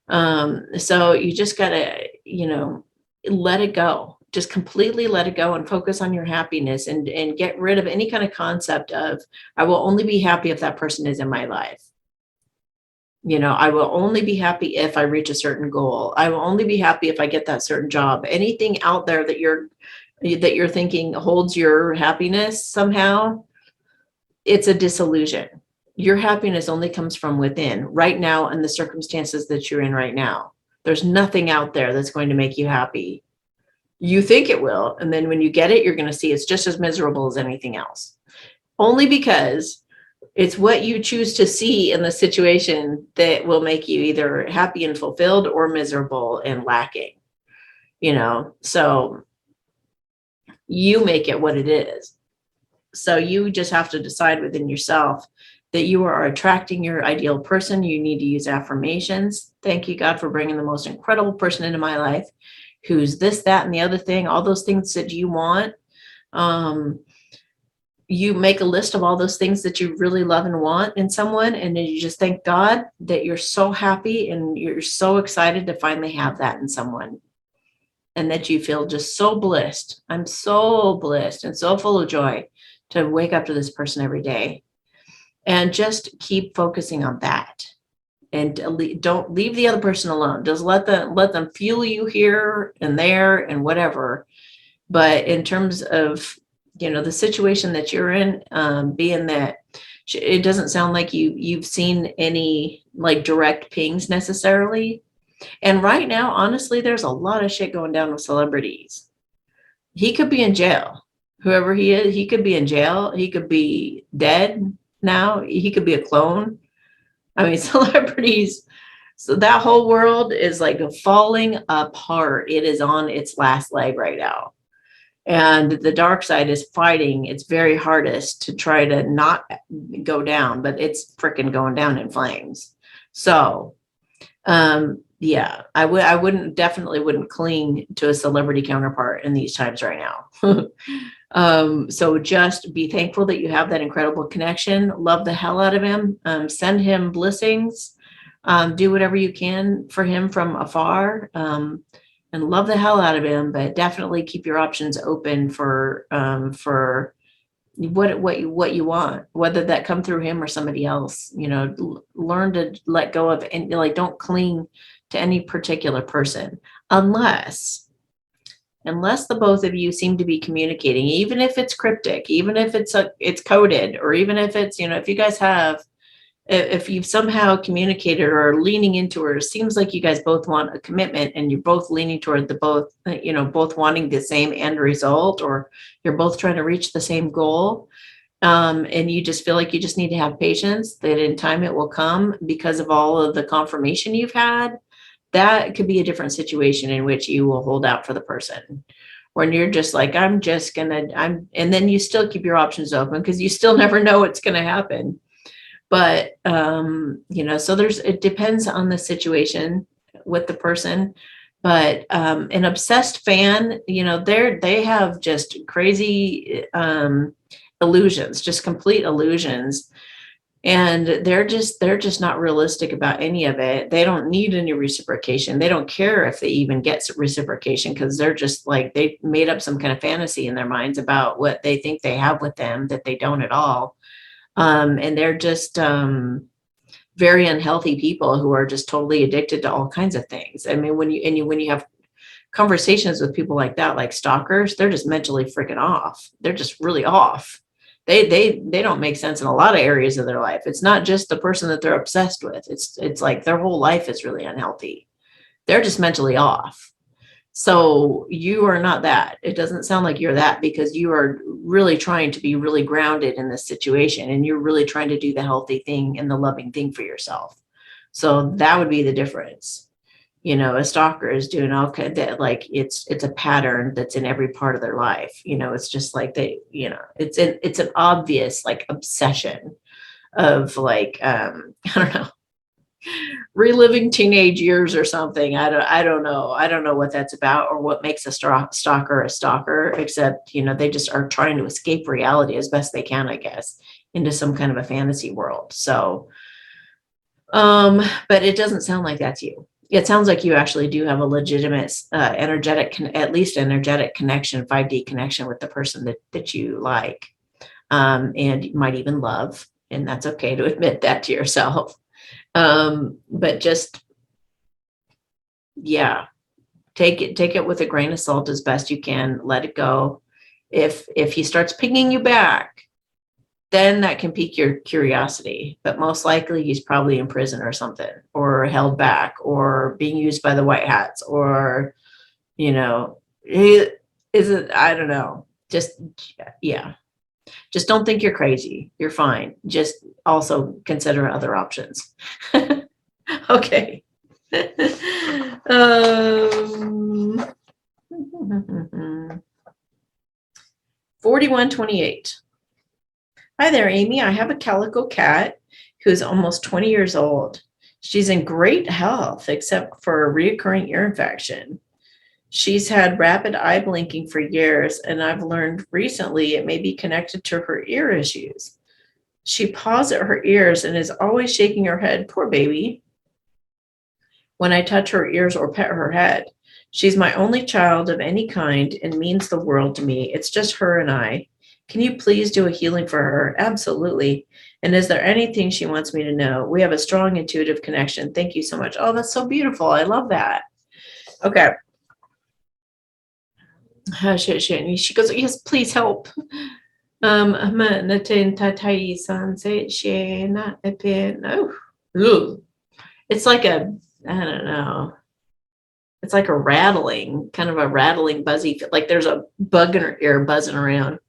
So you just gotta, let it go. Just completely let it go and focus on your happiness, and get rid of any kind of concept of, I will only be happy if that person is in my life. I will only be happy if I reach a certain goal. I will only be happy if I get that certain job. Anything out there that you're thinking holds your happiness somehow, it's a disillusion. Your happiness only comes from within right now, and the circumstances that you're in right now. There's nothing out there that's going to make you happy. You think it will, and then when you get it, you're going to see it's just as miserable as anything else. Only because it's what you choose to see in the situation that will make you either happy and fulfilled or miserable and lacking. So you make it what it is. So you just have to decide within yourself that you are attracting your ideal person. You need to use affirmations. Thank you, God, for bringing the most incredible person into my life, who's this, that, and the other thing, all those things that you want. you make a list of all those things that you really love and want in someone, and then you just thank God that you're so happy and you're so excited to finally have that in someone, and that you feel just so blessed. I'm so blessed and so full of joy to wake up to this person every day, and just keep focusing on that. And don't leave the other person alone. Just let them feel you here and there and whatever. But in terms of, the situation that you're in, being that it doesn't sound like you've seen any like direct pings necessarily. And right now, honestly, there's a lot of shit going down with celebrities. He could be in jail. Whoever he is, he could be in jail. He could be dead now. He could be a clone. I mean, celebrities. So that whole world is like falling apart. It is on its last leg right now. And the dark side is fighting its very hardest to try to not go down, but it's freaking going down in flames. So, yeah, I definitely wouldn't cling to a celebrity counterpart in these times right now. So just be thankful that you have that incredible connection. Love the hell out of him. Send him blessings. Do whatever you can for him from afar. And love the hell out of him, but definitely keep your options open for what you want, whether that come through him or somebody else. Learn to let go of, and like, don't cling to any particular person unless the both of you seem to be communicating, even if it's cryptic, even if it's coded, or even if it's, if you guys have, if you've somehow communicated or are leaning into, or it seems like you guys both want a commitment and you're both leaning toward both wanting the same end result, or you're both trying to reach the same goal. And you just feel like you just need to have patience, that in time it will come because of all of the confirmation you've had. That could be a different situation in which you will hold out for the person. When you're just like, and then you still keep your options open because you still never know what's going to happen. But, so it depends on the situation with the person. But an obsessed fan, they have just crazy illusions, just complete illusions. And they're just not realistic about any of it. They don't need any reciprocation. They don't care if they even get reciprocation, because they're just like, they made up some kind of fantasy in their minds about what they think they have with them that they don't at all. And they're just very unhealthy people who are just totally addicted to all kinds of things. I mean, when you have conversations with people like that, like stalkers, they're just mentally freaking off. They're just really off. They don't make sense in a lot of areas of their life. It's not just the person that they're obsessed with. It's like their whole life is really unhealthy. They're just mentally off. So you are not that. It doesn't sound like you're that, because you are really trying to be really grounded in this situation, and you're really trying to do the healthy thing and the loving thing for yourself. So that would be the difference. A stalker is doing all kind of, like, it's a pattern that's in every part of their life. It's just like it's an obvious like obsession of like, I don't know, reliving teenage years or something. I don't know what that's about, or what makes a stalker a stalker, except, they just are trying to escape reality as best they can, I guess, into some kind of a fantasy world. So, but it doesn't sound like that's you. It sounds like you actually do have a legitimate, energetic connection, 5D connection with the person that you like, and you might even love, and that's okay to admit that to yourself. But just, yeah, take it with a grain of salt as best you can. Let it go. If he starts pinging you back, then that can pique your curiosity. But most likely he's probably in prison or something, or held back, or being used by the white hats, or, he isn't, I don't know. Just, yeah. Just don't think you're crazy. You're fine. Just also consider other options. Okay. 4128. Hi there, Amy. I have a calico cat who's almost 20 years old. She's in great health, except for a recurring ear infection. She's had rapid eye blinking for years, and I've learned recently it may be connected to her ear issues. She paws at her ears and is always shaking her head, poor baby, when I touch her ears or pet her head. She's my only child of any kind and means the world to me. It's just her and I. Can you please do a healing for her? Absolutely. And is there anything she wants me to know? We have a strong intuitive connection. Thank you so much. Oh, that's so beautiful. I love that. Okay. She goes, yes, please help. It's like a, I don't know. It's like a rattling, kind of a rattling, buzzy, like there's a bug in her ear buzzing around.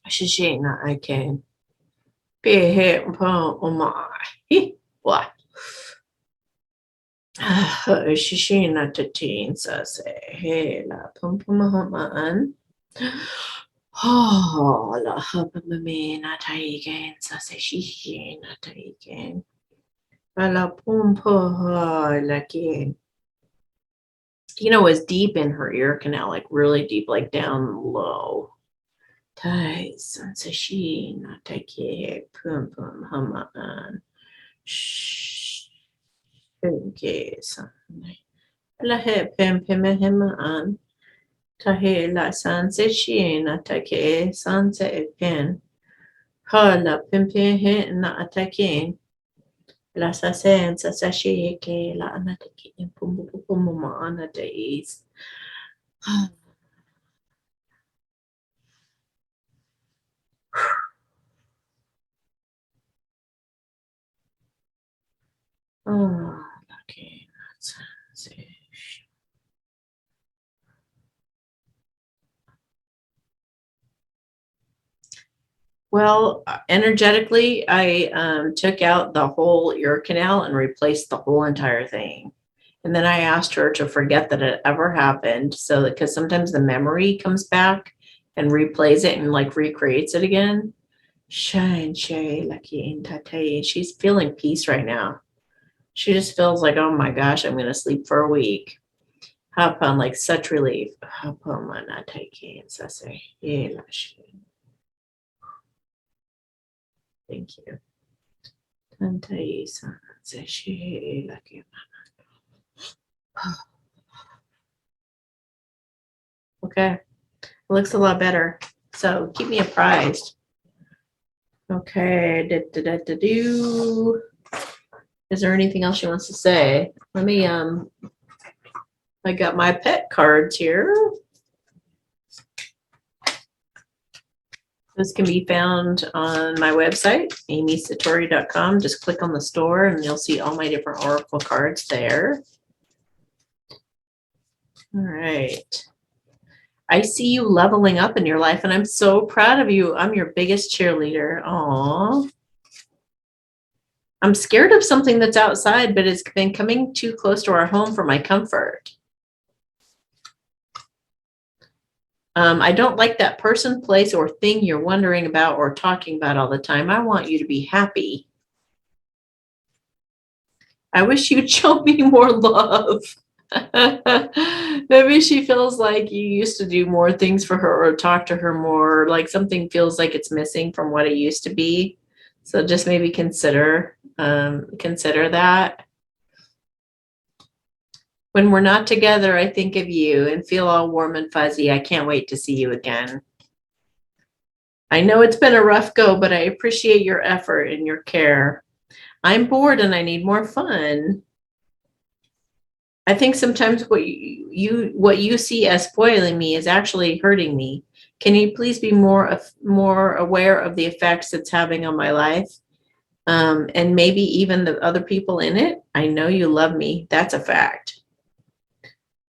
I can be here. Oh my. What? Shishina tatin sa se hela pum pum haman. Oh, la hubamame not again, sa se shishina taken. Ala pum pum again. You know, it's deep in her ear canal, like really deep, like down low. Tai sa se she not take pum pum haman. Shh. Okay, so. Lahe pem pemehemaan. Tahe la sanse shina take sanse again. Hala pempehe na atakin. La sasen sasashi ke la anataki impumuma anatays. Oh, okay. Well, energetically, I took out the whole ear canal and replaced the whole entire thing. And then I asked her to forget that it ever happened. So that because sometimes the memory comes back and replays it and like recreates it again. Shine, Shay, lucky in Tate. She's feeling peace right now. She just feels like, oh my gosh, I'm gonna sleep for a week. Hop on like such relief. Hop on my not taking sase. Thank you. Okay, it looks a lot better. So keep me apprised. Okay, is there anything else she wants to say? Let me I got my pet cards here. This can be found on my website, amysatori.com. Just click on the store and you'll see all my different oracle cards there. All right. I see you leveling up in your life, and I'm so proud of you. I'm your biggest cheerleader. Aw. I'm scared of something that's outside, but it's been coming too close to our home for my comfort. I don't like that person, place, or thing you're wondering about or talking about all the time. I want you to be happy. I wish you'd show me more love. Maybe she feels like you used to do more things for her or talk to her more, like something feels like it's missing from what it used to be. So just maybe consider that. When we're not together, I think of you and feel all warm and fuzzy. I can't wait to see you again. I know it's been a rough go, but I appreciate your effort and your care. I'm bored and I need more fun. I think sometimes what you see as spoiling me is actually hurting me. Can you please be more aware of the effects it's having on my life? And maybe even the other people in it? I know you love me. That's a fact.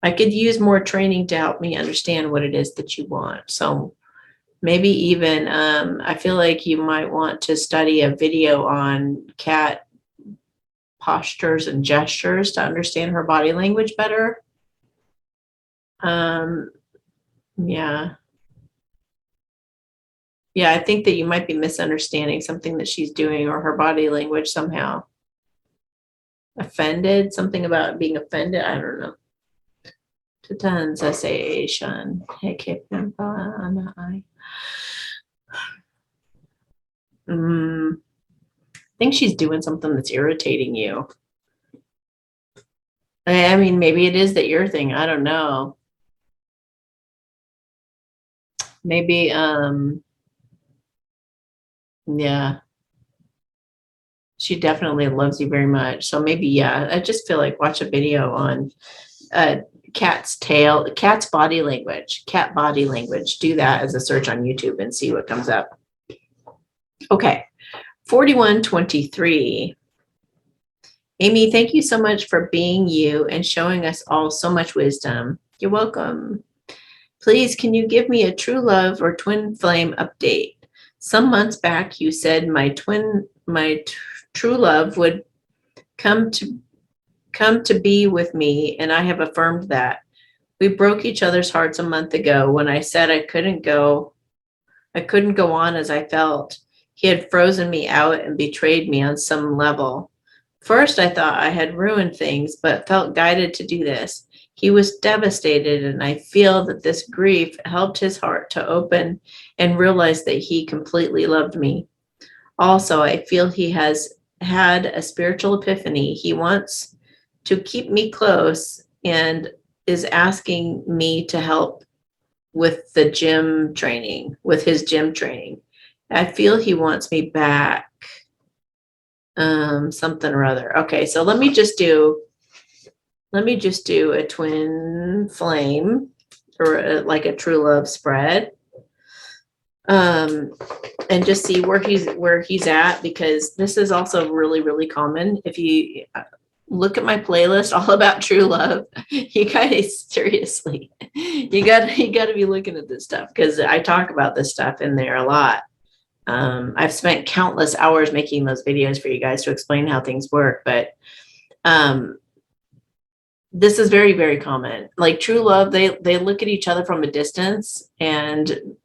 I could use more training to help me understand what it is that you want. So maybe even I feel like you might want to study a video on cat postures and gestures to understand her body language better. Yeah. Yeah, I think that you might be misunderstanding something that she's doing or her body language somehow. offended, something about being offended. I don't know. Titan cessation. I think she's doing something that's irritating you. I mean, maybe it is that your thing. I don't know. Maybe, yeah. She definitely loves you very much. So maybe, yeah, I just feel like watch a video on cat's body language, cat body language. Do that as a search on YouTube and see what comes up. Okay. 4123. Amy, thank you so much for being you and showing us all so much wisdom. You're welcome. Please, can you give me a true love or twin flame update? Some months back, you said my true love would come to be with me, and I have affirmed that. We broke each other's hearts a month ago when I said I couldn't go on as I felt. He had frozen me out and betrayed me on some level. First, I thought I had ruined things, but felt guided to do this. He was devastated, and I feel that this grief helped his heart to open and realize that he completely loved me. Also, I feel he has had a spiritual epiphany. He wants to keep me close and is asking me to help with his gym training. I feel he wants me back. Something or other. Okay, so let me just do a twin flame or like a true love spread. And just see where he's at, because this is also really, really common. If you look at my playlist all about true love, you guys, seriously, you gotta be looking at this stuff, because I talk about this stuff in there a lot. I've spent countless hours making those videos for you guys to explain how things work, but this is very, very common. Like true love, they look at each other from a distance, and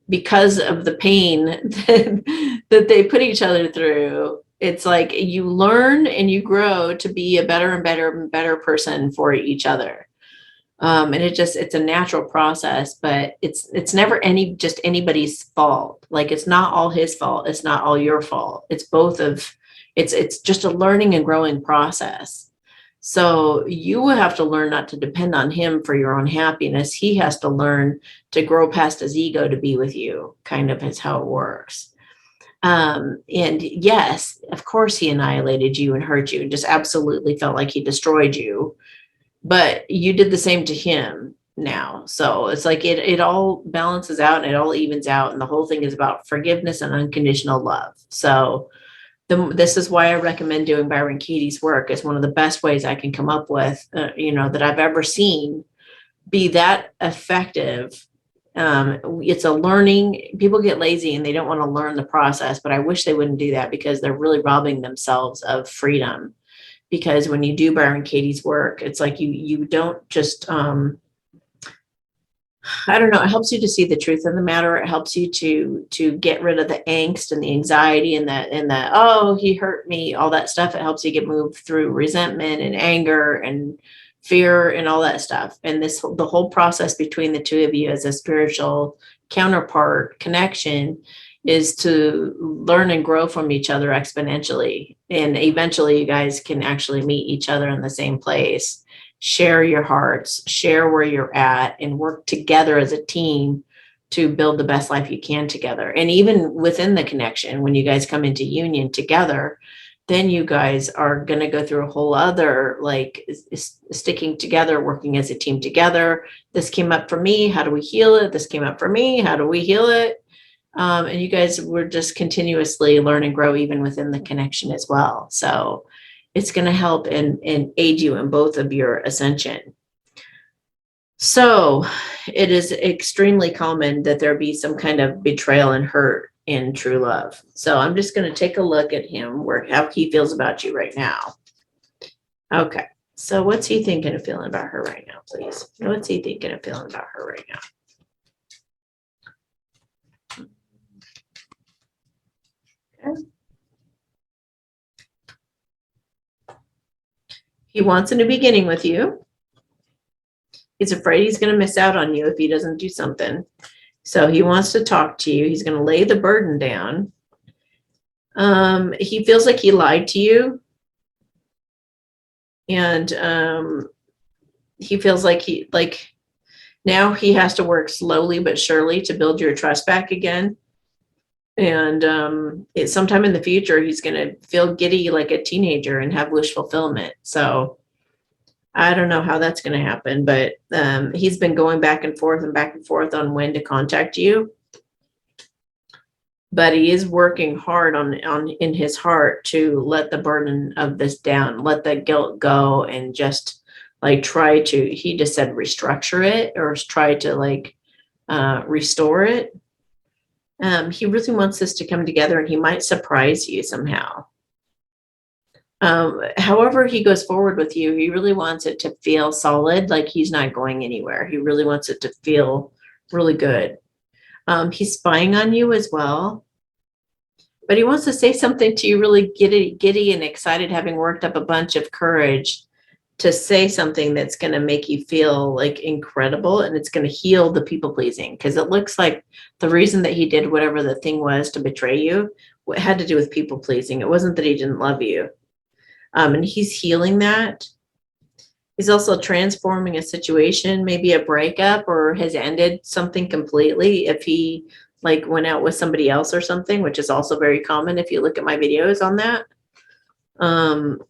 because of the pain that they put each other through, it's like you learn and you grow to be a better and better person for each other. And it's a natural process, but it's never just anybody's fault. Like it's not all his fault. It's not all your fault. It's just a learning and growing process. So you will have to learn not to depend on him for your own happiness. He has to learn to grow past his ego to be with you, kind of is how it works. And yes, of course he annihilated you and hurt you and just absolutely felt like he destroyed you, but you did the same to him now. So it's like it all balances out and it all evens out. And the whole thing is about forgiveness and unconditional love. So this is why I recommend doing Byron Katie's work. It's one of the best ways I can come up with, that I've ever seen be that effective. It's a learning. People get lazy and they don't want to learn the process, but I wish they wouldn't do that, because they're really robbing themselves of freedom. Because when you do Byron Katie's work, it's like you don't just I don't know, it helps you to see the truth of the matter. It helps you to get rid of the angst and the anxiety and that, oh, he hurt me, all that stuff. It helps you get moved through resentment and anger and fear and all that stuff. And the whole process between the two of you as a spiritual counterpart connection is to learn and grow from each other exponentially. And eventually you guys can actually meet each other in the same place. Share your hearts, share where you're at, and work together as a team to build the best life you can together. And even within the connection, when you guys come into union together, then you guys are going to go through a whole other, like, sticking together, working as a team together. This came up for me. How do we heal it? This came up for me. How do we heal it? And you guys were just continuously learn and grow even within the connection as well. So it's going to help and aid you in both of your ascension. So it is extremely common that there be some kind of betrayal and hurt in true love. So I'm just going to take a look at him, how he feels about you right now. Okay. So what's he thinking of feeling about her right now, please? What's he thinking of feeling about her right now? Okay. He wants a new beginning with you. He's afraid he's going to miss out on you if he doesn't do something. So he wants to talk to you. He's going to lay the burden down. He feels like he lied to you. And he feels like now he has to work slowly but surely to build your trust back again. And sometime in the future, he's going to feel giddy like a teenager and have wish fulfillment. So I don't know how that's going to happen, but he's been going back and forth on when to contact you. But he is working hard on in his heart to let the burden of this down, let the guilt go, and just like try to, he just said restructure it or try to like restore it. He really wants this to come together, and he might surprise you somehow. However he goes forward with you, he really wants it to feel solid, like he's not going anywhere. He really wants it to feel really good. He's spying on you as well, but he wants to say something to you really giddy and excited, having worked up a bunch of courage to say something that's going to make you feel like incredible, and it's going to heal the people pleasing, because it looks like the reason that he did whatever the thing was to betray you had to do with people pleasing. It wasn't that he didn't love you. And he's healing that. He's also transforming a situation, maybe a breakup, or has ended something completely. If he like went out with somebody else or something, which is also very common if you look at my videos on that.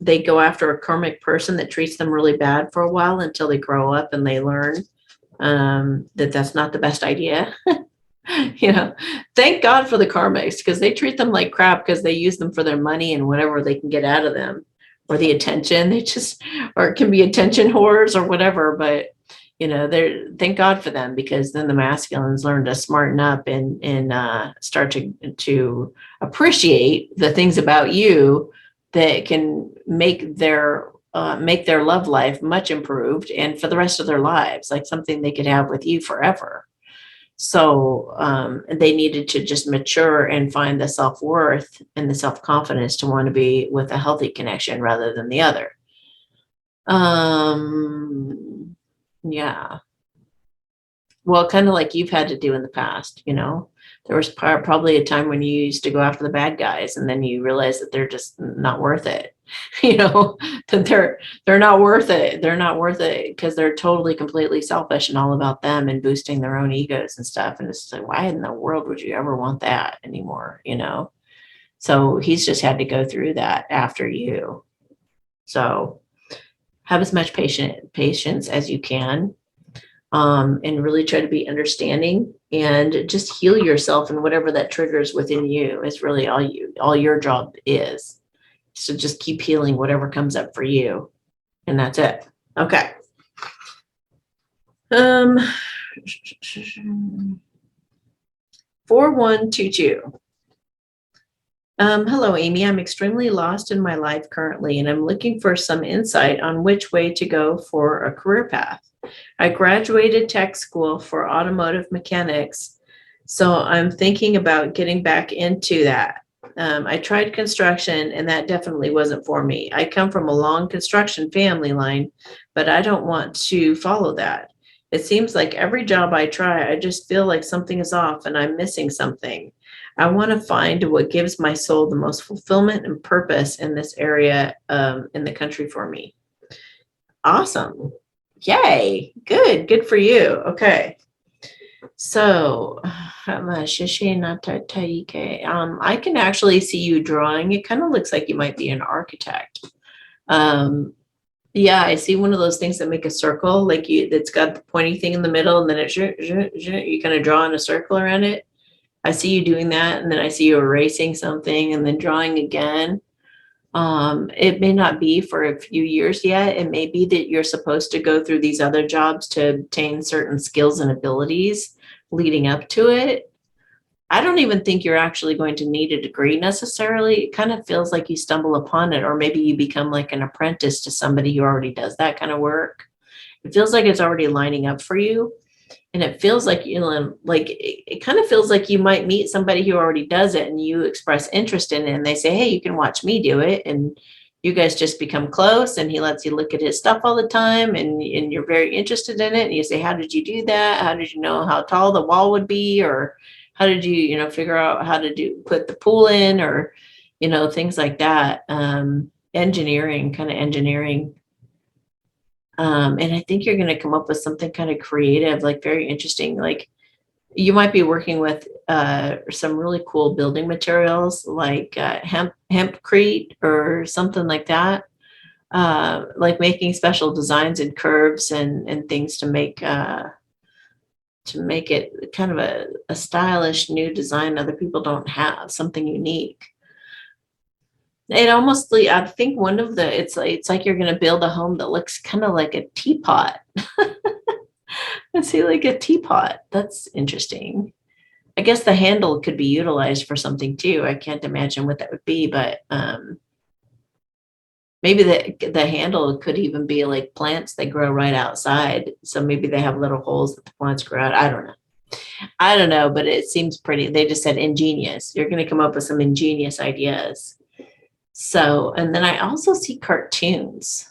They go after a karmic person that treats them really bad for a while until they grow up and they learn that that's not the best idea. You know, thank God for the karmics, because they treat them like crap because they use them for their money and whatever they can get out of them, or the attention. They just, or it can be attention whores or whatever. But you know, they're, thank God for them, because then the masculines learn to smarten up and start to appreciate the things about you that can make their love life much improved, and for the rest of their lives, like something they could have with you forever. So they needed to just mature and find the self-worth and the self-confidence to want to be with a healthy connection rather than the other. Yeah. Well, kind of like you've had to do in the past, you know. There was probably a time when you used to go after the bad guys, and then you realize that they're just not worth it. You know, that they're not worth it. They're not worth it because they're totally, completely selfish and all about them and boosting their own egos and stuff. And it's like, why in the world would you ever want that anymore? You know? So he's just had to go through that after you. So have as much patience as you can. And really try to be understanding and just heal yourself, and whatever that triggers within you is really all your job is. So just keep healing whatever comes up for you, and that's it. Okay. 4122. Hello, Amy. I'm extremely lost in my life currently, and I'm looking for some insight on which way to go for a career path. I graduated tech school for automotive mechanics, so I'm thinking about getting back into that. I tried construction, and that definitely wasn't for me. I come from a long construction family line, but I don't want to follow that. It seems like every job I try, I just feel like something is off and I'm missing something. I want to find what gives my soul the most fulfillment and purpose in this area in the country for me. Awesome. Yay. Good for you. Okay. So I can actually see you drawing. It kind of looks like you might be an architect. Yeah, I see one of those things that make a circle, like that's got the pointy thing in the middle, and then you kind of draw in a circle around it. I see you doing that, and then I see you erasing something and then drawing again. It may not be for a few years yet. It may be that you're supposed to go through these other jobs to obtain certain skills and abilities leading up to it. I don't even think you're actually going to need a degree necessarily. It kind of feels like you stumble upon it, or maybe you become like an apprentice to somebody who already does that kind of work. It feels like it's already lining up for you. And it feels like, you know, like it kind of feels like you might meet somebody who already does it, and you express interest in it, and they say, hey, you can watch me do it. And you guys just become close, and he lets you look at his stuff all the time, and you're very interested in it. And you say, how did you do that? How did you know how tall the wall would be? Or how did you, figure out how to put the pool in, or, things like that. Engineering. And I think you're going to come up with something kind of creative, like very interesting. Like you might be working with some really cool building materials, like hempcrete or something like that. Like making special designs and curves and things to make it kind of a stylish new design other people don't have, something unique. It almost, I think one of it's like you're going to build a home that looks kind of like a teapot. I see like a teapot. That's interesting. I guess the handle could be utilized for something too. I can't imagine what that would be, but maybe the handle could even be like plants that grow right outside. So maybe they have little holes that the plants grow out. I don't know, but it seems pretty. They just said ingenious. You're going to come up with some ingenious ideas. So, and then I also see cartoons.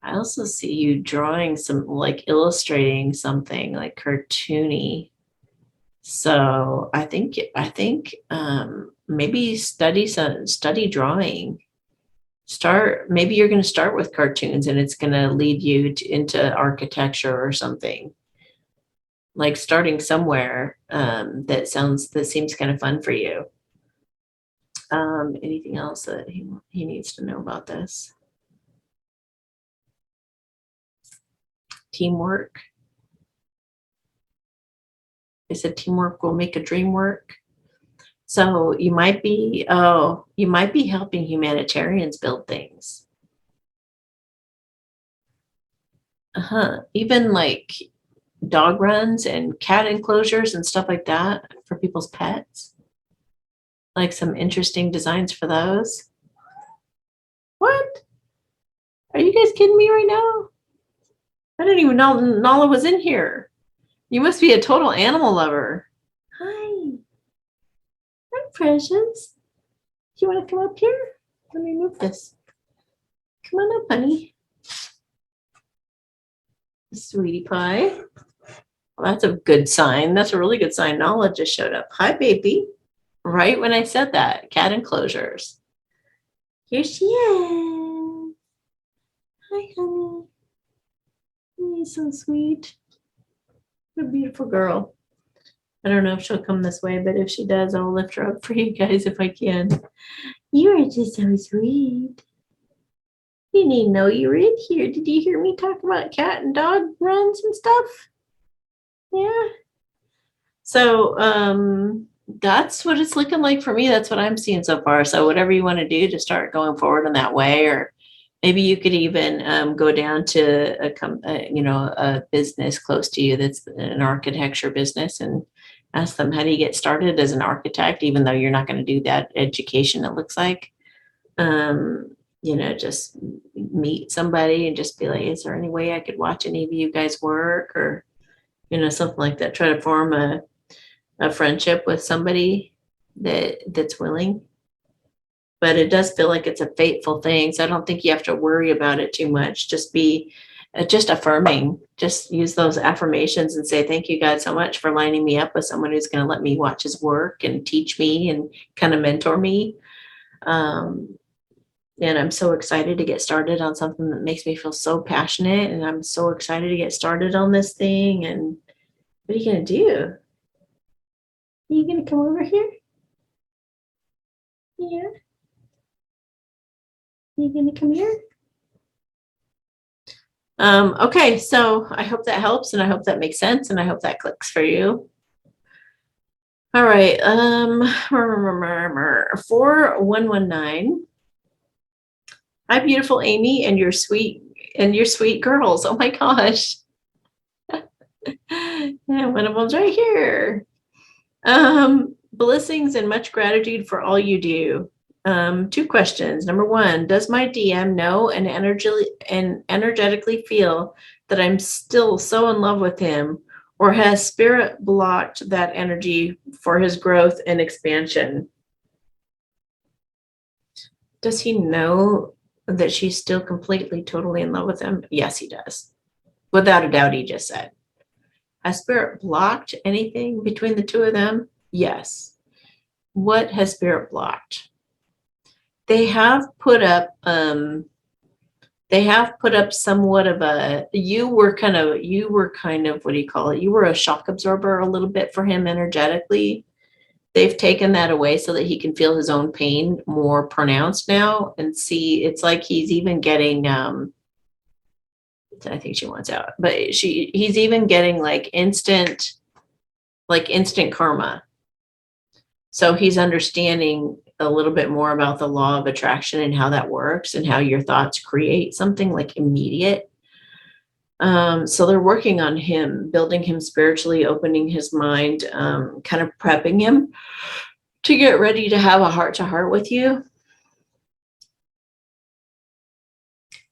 I also see you drawing some, like illustrating something like cartoony. So I think maybe study drawing. Maybe you're going to start with cartoons, and it's going to lead you into architecture or something. Like starting somewhere that seems kind of fun for you. Anything else that he needs to know about this? Teamwork. They said teamwork will make a dream work. So you might be helping humanitarians build things. Even like dog runs and cat enclosures and stuff like that for people's pets. Like some interesting designs for those. What? Are you guys kidding me right now? I didn't even know Nala was in here. You must be a total animal lover. Hi. Hi, precious. Do you want to come up here? Let me move this. Come on up, honey. Sweetie pie. Well, that's a good sign. That's a really good sign. Nala just showed up. Hi, baby. Right when I said that, cat enclosures. Here she is. Hi, honey. You're so sweet. What a beautiful girl. I don't know if she'll come this way, but if she does, I'll lift her up for you guys if I can. You are just so sweet. You didn't know you were in here. Did you hear me talk about cat and dog runs and stuff? Yeah. So that's what it's looking like for me. That's what I'm seeing so far. So whatever you want to do to start going forward in that way, or maybe you could even go down to a business close to you that's an architecture business and ask them, how do you get started as an architect, even though you're not going to do that education, it looks like. Just meet somebody and just be like, is there any way I could watch any of you guys work, or, something like that. Try to form a friendship with somebody that's willing. But it does feel like it's a fateful thing. So I don't think you have to worry about it too much. Just be just affirming. Just use those affirmations and say, thank you, God, so much for lining me up with someone who's going to let me watch his work and teach me and kind of mentor me. And I'm so excited to get started on something that makes me feel so passionate. And I'm so excited to get started on this thing. And what are you going to do? Are you going to come over here? Yeah. Are you going to come here? Okay, so I hope that helps, and I hope that makes sense, and I hope that clicks for you. All right, 4119. Hi, beautiful Amy, and your sweet girls. Oh my gosh. And one of them's right here. Blessings and much gratitude for all you do. 2 questions. Number 1, does my DM know and energetically feel that I'm still so in love with him, or has spirit blocked that energy for his growth and expansion? Does he know that she's still completely, totally in love with him? Yes, he does. Without a doubt, he just said. Has Spirit blocked anything between the two of them? Yes. What has Spirit blocked? They have put up somewhat of a, you were kind of, what do you call it? You were a shock absorber a little bit for him energetically. They've taken that away so that he can feel his own pain more pronounced now and see, it's like he's even getting, I think she wants out, but he's even getting like instant karma. So he's understanding a little bit more about the law of attraction and how that works and how your thoughts create something like immediate. So they're working on him, building him spiritually, opening his mind, kind of prepping him to get ready to have a heart-to-heart with you.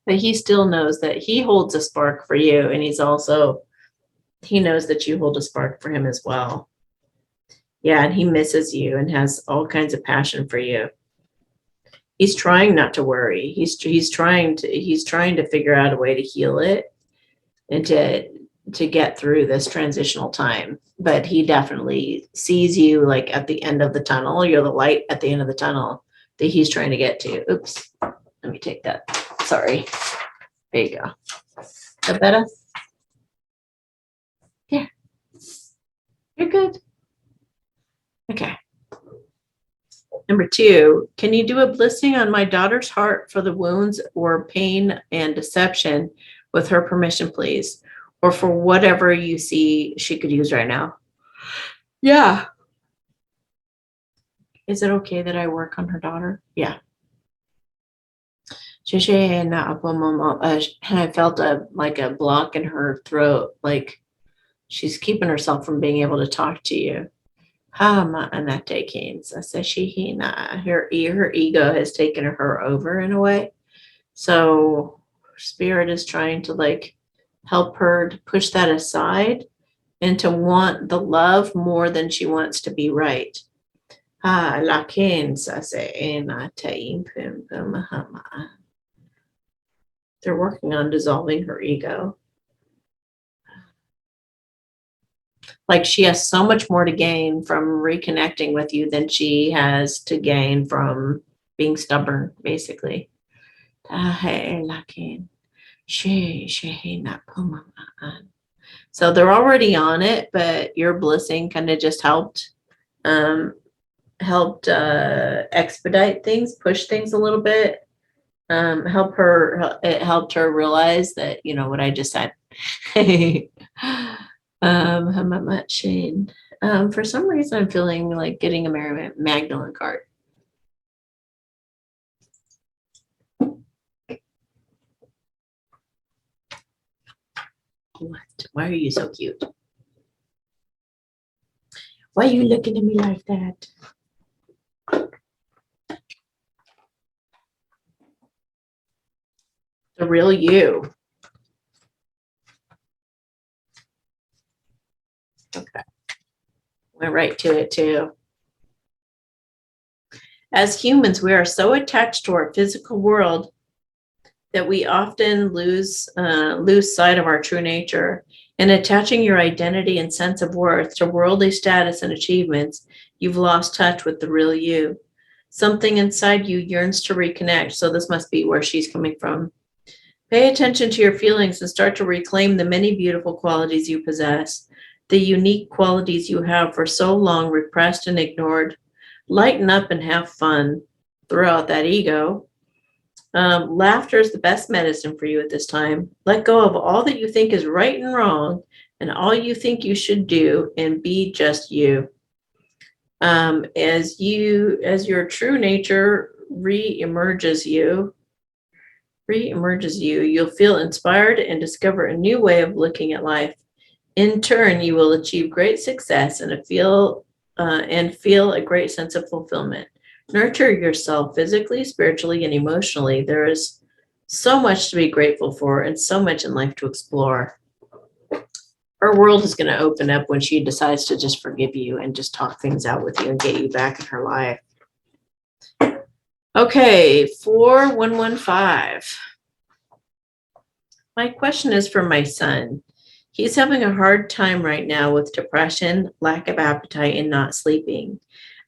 But he still knows that he holds a spark for you, and he knows that you hold a spark for him as well. Yeah, and he misses you and has all kinds of passion for you. He's trying not to worry. He's trying to figure out a way to heal it and to get through this transitional time. But he definitely sees you like at the end of the tunnel. You're the light at the end of the tunnel that he's trying to get to. Oops. Let me take that. Sorry. There you go. Is that better? Yeah. You're good. Okay. Number 2, can you do a blessing on my daughter's heart for the wounds or pain and deception with her permission, please? Or for whatever you see she could use right now? Yeah. Is it okay that I work on her daughter? Yeah. And I felt like a block in her throat, like she's keeping herself from being able to talk to you. Her ego has taken her over in a way. So Spirit is trying to like help her to push that aside and to want the love more than she wants to be right. They're working on dissolving her ego. Like she has so much more to gain from reconnecting with you than she has to gain from being stubborn, basically. So they're already on it, but your blessing kind of just helped expedite things, push things a little bit. It helped her realize that, what I just said. How much Shane? For some reason I'm feeling like getting a Magdalene card. What? Why are you so cute? Why are you looking at me like that? The real you. Okay. Went right to it too. As humans, we are so attached to our physical world that we often lose sight of our true nature. In attaching your identity and sense of worth to worldly status and achievements, you've lost touch with the real you. Something inside you yearns to reconnect, so this must be where she's coming from. Pay attention to your feelings and start to reclaim the many beautiful qualities you possess, the unique qualities you have for so long repressed and ignored. Lighten up and have fun. Throw out that ego. Laughter is the best medicine for you at this time. Let go of all that you think is right and wrong and all you think you should do and be just you. As your true nature re-emerges you, you'll feel inspired and discover a new way of looking at life. In turn, you will achieve great success and feel a great sense of fulfillment. Nurture yourself physically, spiritually, and emotionally. There is so much to be grateful for and so much in life to explore. Her world is going to open up when she decides to just forgive you and just talk things out with you and get you back in her life. Okay, 4115. My question is for my son. He's having a hard time right now with depression, lack of appetite, and not sleeping.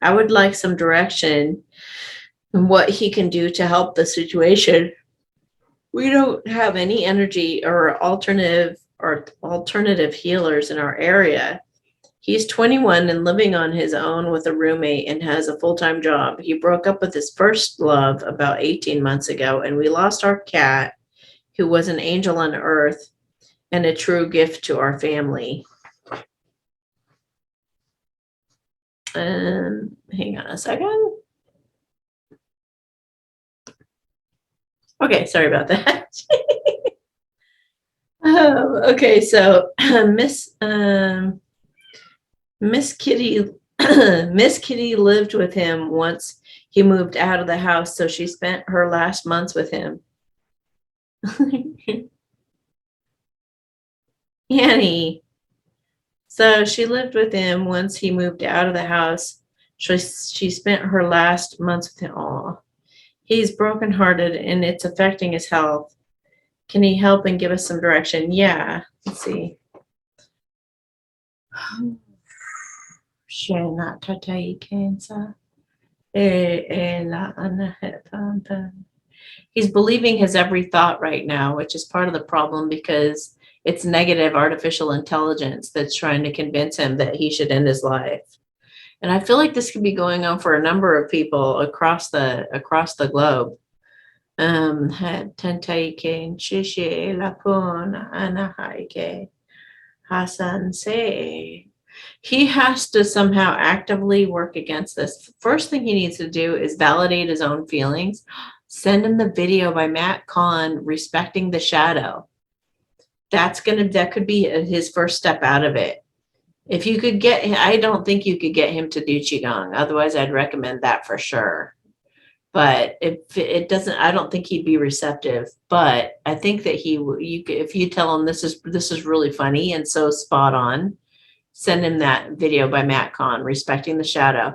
I would like some direction on what he can do to help the situation. We don't have any energy or alternative healers in our area. He's 21 and living on his own with a roommate and has a full-time job. He broke up with his first love about 18 months ago, and we lost our cat, who was an angel on earth and a true gift to our family. Hang on a second. Okay, sorry about that. Okay, so Miss Kitty Miss Kitty lived with him once he moved out of the house, so she spent her last months with him. Annie. So she lived with him once he moved out of the house. She spent her last months with him. Aw. He's brokenhearted and it's affecting his health. Can he help and give us some direction? Yeah. Let's see. He's believing his every thought right now, which is part of the problem because it's negative artificial intelligence that's trying to convince him that he should end his life. And I feel like this could be going on for a number of people across the globe. Hassan say he has to somehow actively work against this. First thing he needs to do is validate his own feelings. Send him the video by Matt Kahn, Respecting the Shadow. That could be his first step out of it. If you could I don't think you could get him to do Qigong. Otherwise, I'd recommend that for sure. But if it doesn't, I don't think he'd be receptive. But I think that if you tell him this is really funny and so spot on, send him that video by Matt Kahn, Respecting the Shadow,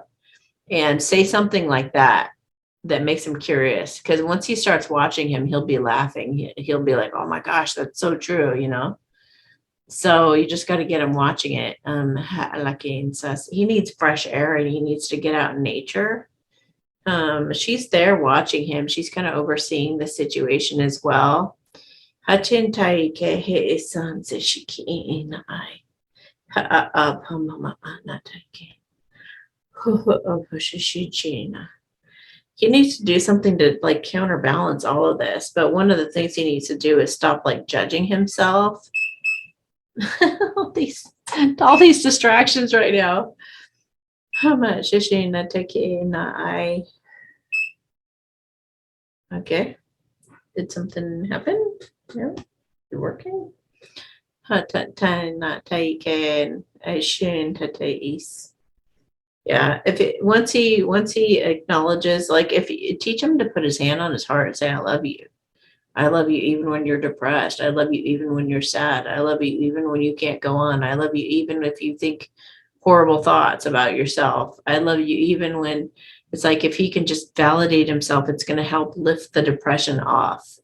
and say something like that makes him curious. Because once he starts watching him, he'll be laughing. He'll be like, "Oh my gosh, that's so true," you know. So you just got to get him watching it. He needs fresh air and he needs to get out in nature. She's there watching him. She's kind of overseeing the situation as well. He needs to do something to like counterbalance all of this. But one of the things he needs to do is stop like judging himself. all these distractions right now. How much is she not taking? Okay. Did something happen? No, you're working. Not taken. Yeah. Once he acknowledges, like if you teach him to put his hand on his heart and say, "I love you. I love you even when you're depressed. I love you even when you're sad. I love you even when you can't go on. I love you even if you think horrible thoughts about yourself. I love you even when," it's like if he can just validate himself, it's going to help lift the depression off.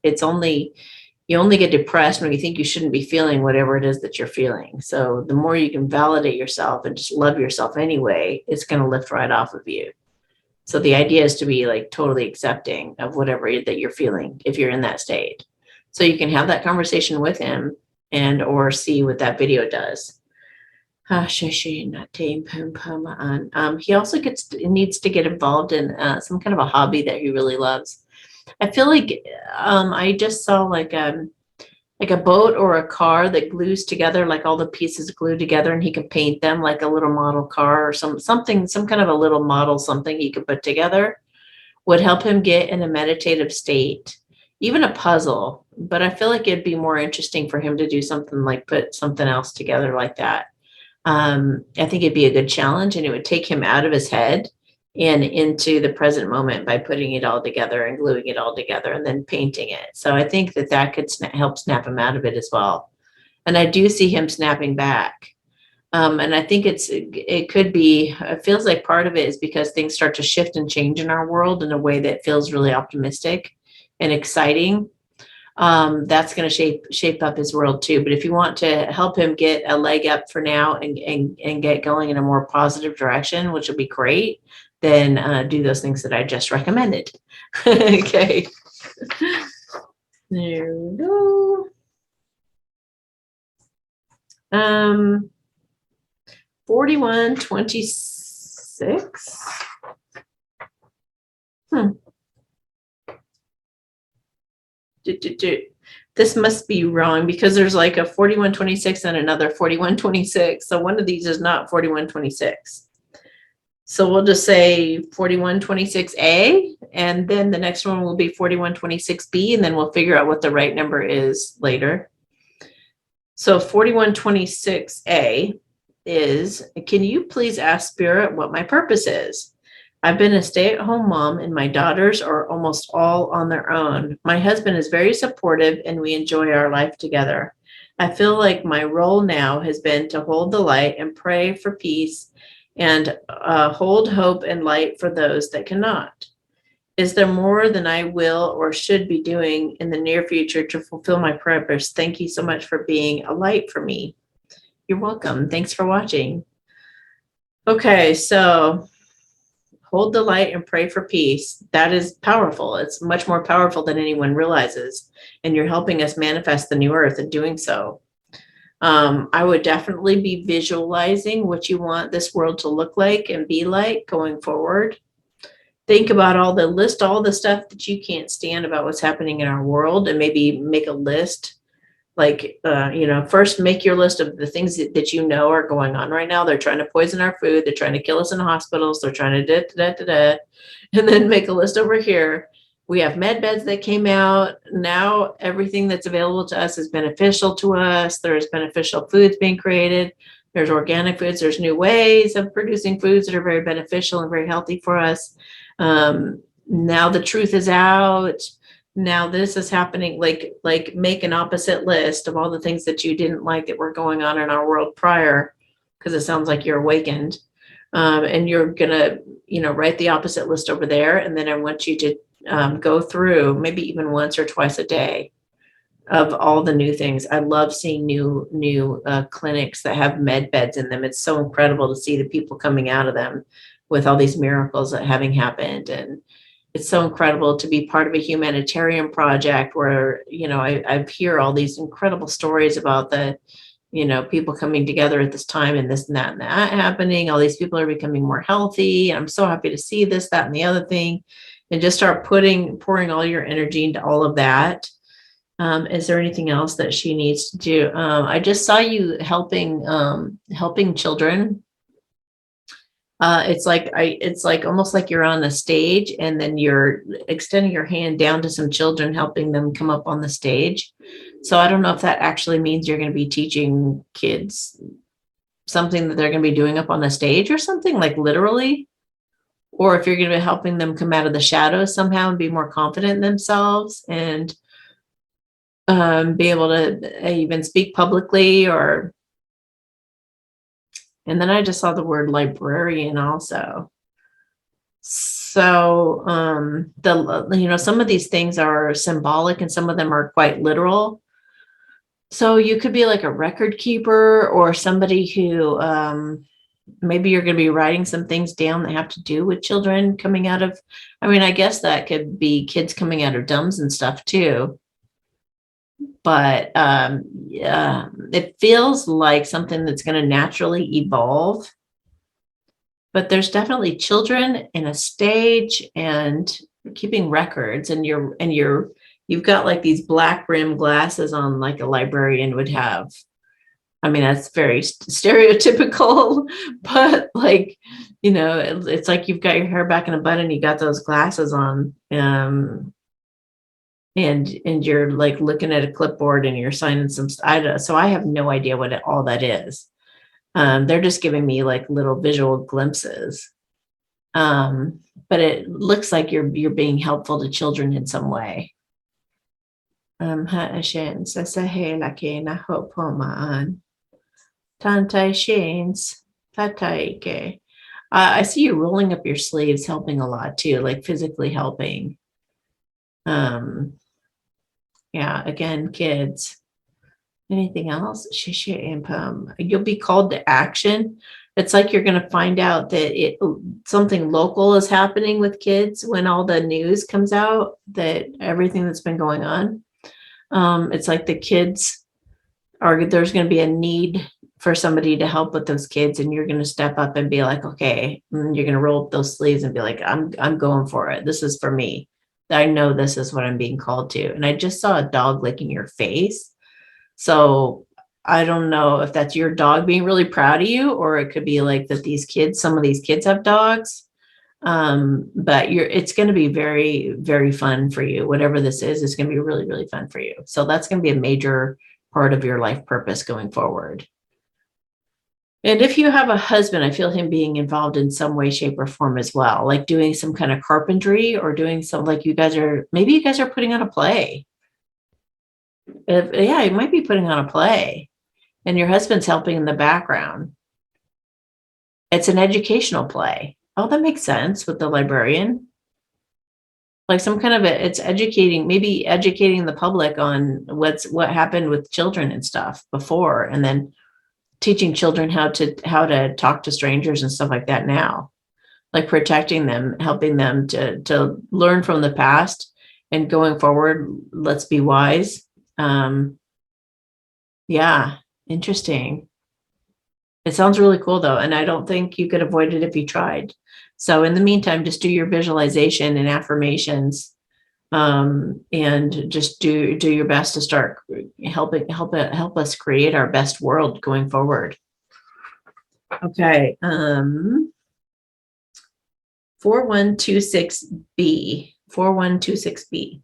You only get depressed when you think you shouldn't be feeling whatever it is that you're feeling. So the more you can validate yourself and just love yourself anyway, it's going to lift right off of you. So the idea is to be like totally accepting of whatever that you're feeling if you're in that state. So you can have that conversation with him and or see what that video does. He also needs to get involved in some kind of a hobby that he really loves. I feel like I just saw like a boat or a car that glues together, like all the pieces glued together, and he can paint them like a little model car or some kind of a little model, something he could put together would help him get in a meditative state, even a puzzle. But I feel like it'd be more interesting for him to do something like put something else together like that. I think it'd be a good challenge, and it would take him out of his head and into the present moment by putting it all together and gluing it all together and then painting it. So I think that could help snap him out of it as well. And I do see him snapping back. And I think it could be, it feels like part of it is because things start to shift and change in our world in a way that feels really optimistic and exciting. That's going to shape up his world too. But if you want to help him get a leg up for now and get going in a more positive direction, which will be great, then do those things that I just recommended. Okay. There we go. 4126. This must be wrong because there's like a 4126 and another 4126. So one of these is not 4126. So we'll just say 4126A, and then the next one will be 4126B, and then we'll figure out what the right number is later. So 4126A is, can you please ask Spirit what my purpose is? I've been a stay-at-home mom, and my daughters are almost all on their own. My husband is very supportive, and we enjoy our life together. I feel like my role now has been to hold the light and pray for peace and hold hope and light for those that cannot. Is there more than I will or should be doing in the near future to fulfill my purpose? Thank you so much for being a light for me. You're welcome. Thanks for watching. Okay, so hold the light and pray for peace. That is powerful. It's much more powerful than anyone realizes. And you're helping us manifest the new earth in doing so. I would definitely be visualizing what you want this world to look like and be like going forward. Think about list all the stuff that you can't stand about what's happening in our world, and maybe make a list. Like, first make your list of the things that you know are going on right now. They're trying to poison our food. They're trying to kill us in hospitals. They're trying to and then make a list over here. We have med beds that came out. Now everything that's available to us is beneficial to us. There's beneficial foods being created. There's organic foods. There's new ways of producing foods that are very beneficial and very healthy for us. Now the truth is out. Now this is happening. Like make an opposite list of all the things that you didn't like that were going on in our world prior, because it sounds like you're awakened. And you're gonna, write the opposite list over there. And then I want you to go through maybe even once or twice a day of all the new things. I love seeing new clinics that have med beds in them. It's so incredible to see the people coming out of them with all these miracles that having happened. And it's so incredible to be part of a humanitarian project where, I hear all these incredible stories about the, people coming together at this time and this and that happening. All these people are becoming more healthy. I'm so happy to see this, that, and the other thing. And just start pouring all your energy into all of that. Is there anything else that she needs to do? I just saw you helping children. It's like almost like you're on the stage, and then you're extending your hand down to some children, helping them come up on the stage. So I don't know if that actually means you're going to be teaching kids something that they're going to be doing up on the stage or something, like literally. Or if you're going to be helping them come out of the shadows somehow and be more confident in themselves and be able to even speak publicly. And then I just saw the word librarian also. So some of these things are symbolic and some of them are quite literal. So you could be like a record keeper or somebody who maybe you're going to be writing some things down that have to do with children coming out of, I guess that could be kids coming out of DUMBs and stuff too. But it feels like something that's going to naturally evolve. But there's definitely children in a stage and keeping records, and you've got like these black rim glasses on, like a librarian would have. That's very stereotypical, but it's like you've got your hair back in a bun and you got those glasses on, and you're like looking at a clipboard and you're signing some. So I have no idea what all that is. They're just giving me like little visual glimpses, but it looks like you're being helpful to children in some way. Tantai Shanes. Tataike. I see you rolling up your sleeves, helping a lot too, like physically helping. Yeah, again, kids. Anything else? Shisha impum. You'll be called to action. It's like you're going to find out that something local is happening with kids when all the news comes out, that everything that's been going on. It's like the kids there's going to be a need for somebody to help with those kids, and you're going to step up and be like, okay, and you're going to roll up those sleeves and be like, I'm going for it. This is for me. I know this is what I'm being called to. And I just saw a dog licking your face. So I don't know if that's your dog being really proud of you, or it could be like that some of these kids have dogs. But it's going to be very, very fun for you. Whatever this is, it's going to be really, really fun for you. So that's going to be a major part of your life purpose going forward. And if you have a husband, I feel him being involved in some way, shape, or form as well, like doing some kind of carpentry or doing some, like maybe you guys are putting on a play. Yeah, you might be putting on a play and your husband's helping in the background. It's an educational play. Oh, that makes sense with the librarian. Like some kind of it's maybe educating the public on what happened with children and stuff before, and then teaching children how to talk to strangers and stuff like that now, like protecting them, helping them to learn from the past and going forward. Let's be wise. Yeah, interesting. It sounds really cool though, and I don't think you could avoid it if you tried. So in the meantime, just do your visualization and affirmations, and just do your best to start help us create our best world going forward. Okay. 4126B. 4126B.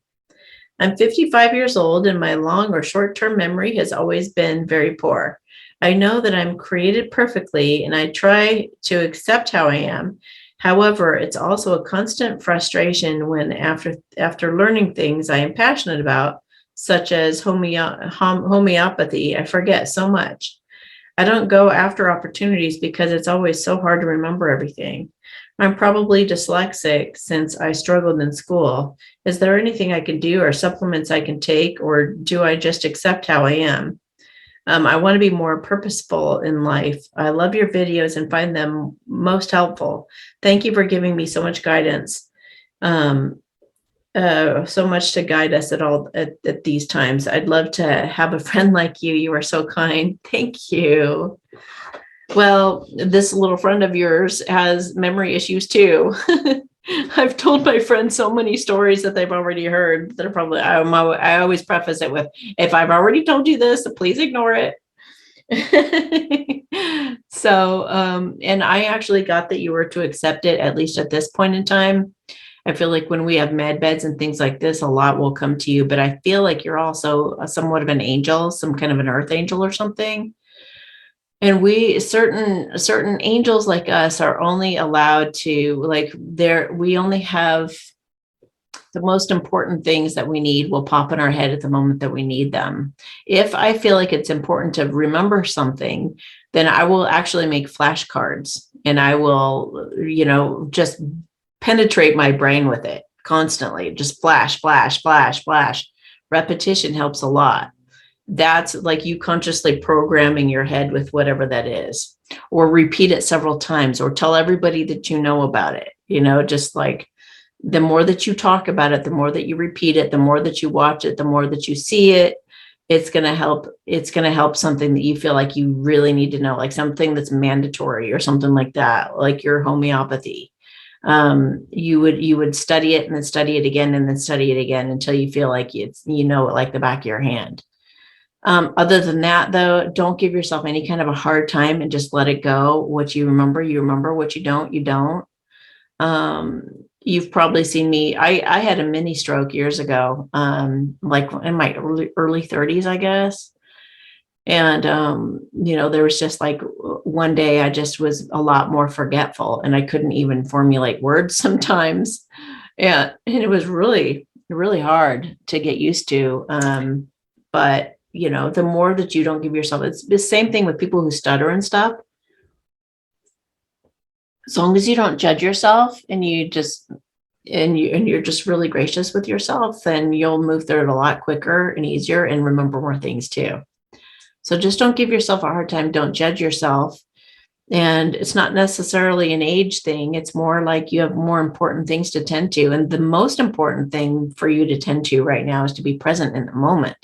I'm 55 years old and my long or short-term memory has always been very poor. I know that I'm created perfectly and I try to accept how I am. However, it's also a constant frustration when after learning things I am passionate about, such as homeopathy, I forget so much. I don't go after opportunities because it's always so hard to remember everything. I'm probably dyslexic since I struggled in school. Is there anything I can do or supplements I can take, or do I just accept how I am? I want to be more purposeful in life. I love your videos and find them most helpful. Thank you for giving me so much guidance. So much to guide us at these times. I'd love to have a friend like you. You are so kind. Thank you. Well, this little friend of yours has memory issues too. I've told my friends so many stories that they've already heard. They're probably, I always preface it with, if I've already told you this, please ignore it. So, and I actually got that you were to accept it, at least at this point in time. I feel like when we have med beds and things like this, a lot will come to you, but I feel like you're also somewhat of an angel, some kind of an earth angel or something. And certain angels like us are only allowed to, we only have the most important things that we need will pop in our head at the moment that we need them. If I feel like it's important to remember something, then I will actually make flashcards and I will, just penetrate my brain with it constantly. Just flash, flash, flash, flash. Repetition helps a lot. That's like you consciously programming your head with whatever that is, or repeat it several times, or tell everybody that you know about it. Just like the more that you talk about it, the more that you repeat it, the more that you watch it, the more that you see it, it's going to help. It's going to help something that you feel like you really need to know, like something that's mandatory or something like that, like your homeopathy. You would study it and then study it again and then study it again until you feel like it like the back of your hand. Other than that, though, don't give yourself any kind of a hard time and just let it go. What you remember. What you don't, you don't. You've probably seen me. I had a mini stroke years ago, like in my early 30s, I guess. And, there was just like one day I just was a lot more forgetful and I couldn't even formulate words sometimes. Yeah. And it was really, really hard to get used to. But the more that you don't give yourself, it's the same thing with people who stutter and stuff. As long as you don't judge yourself and you're just really gracious with yourself, then you'll move through it a lot quicker and easier and remember more things too. So just don't give yourself a hard time. Don't judge yourself. And it's not necessarily an age thing. It's more like you have more important things to tend to. And the most important thing for you to tend to right now is to be present in the moment.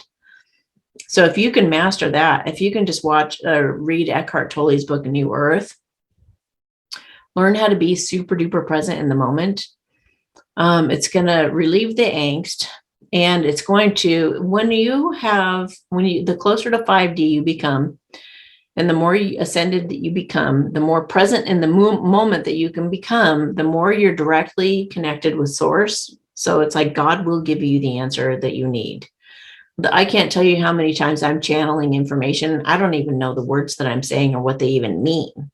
So if you can master that, if you can just read Eckhart Tolle's book, A New Earth, learn how to be super duper present in the moment. It's going to relieve the angst, and it's going to, the closer to 5D you become, and the more ascended that you become, the more present in the moment that you can become, the more you're directly connected with source. So it's like God will give you the answer that you need. I can't tell you how many times I'm channeling information. I don't even know the words that I'm saying or what they even mean.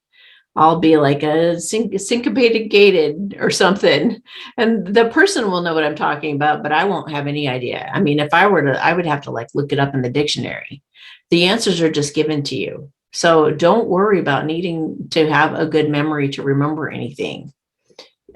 I'll be like a syncopated gated or something, and the person will know what I'm talking about, but I won't have any idea. I mean, if I were to, I would have to look it up in the dictionary. The answers are just given to you. So don't worry about needing to have a good memory to remember anything.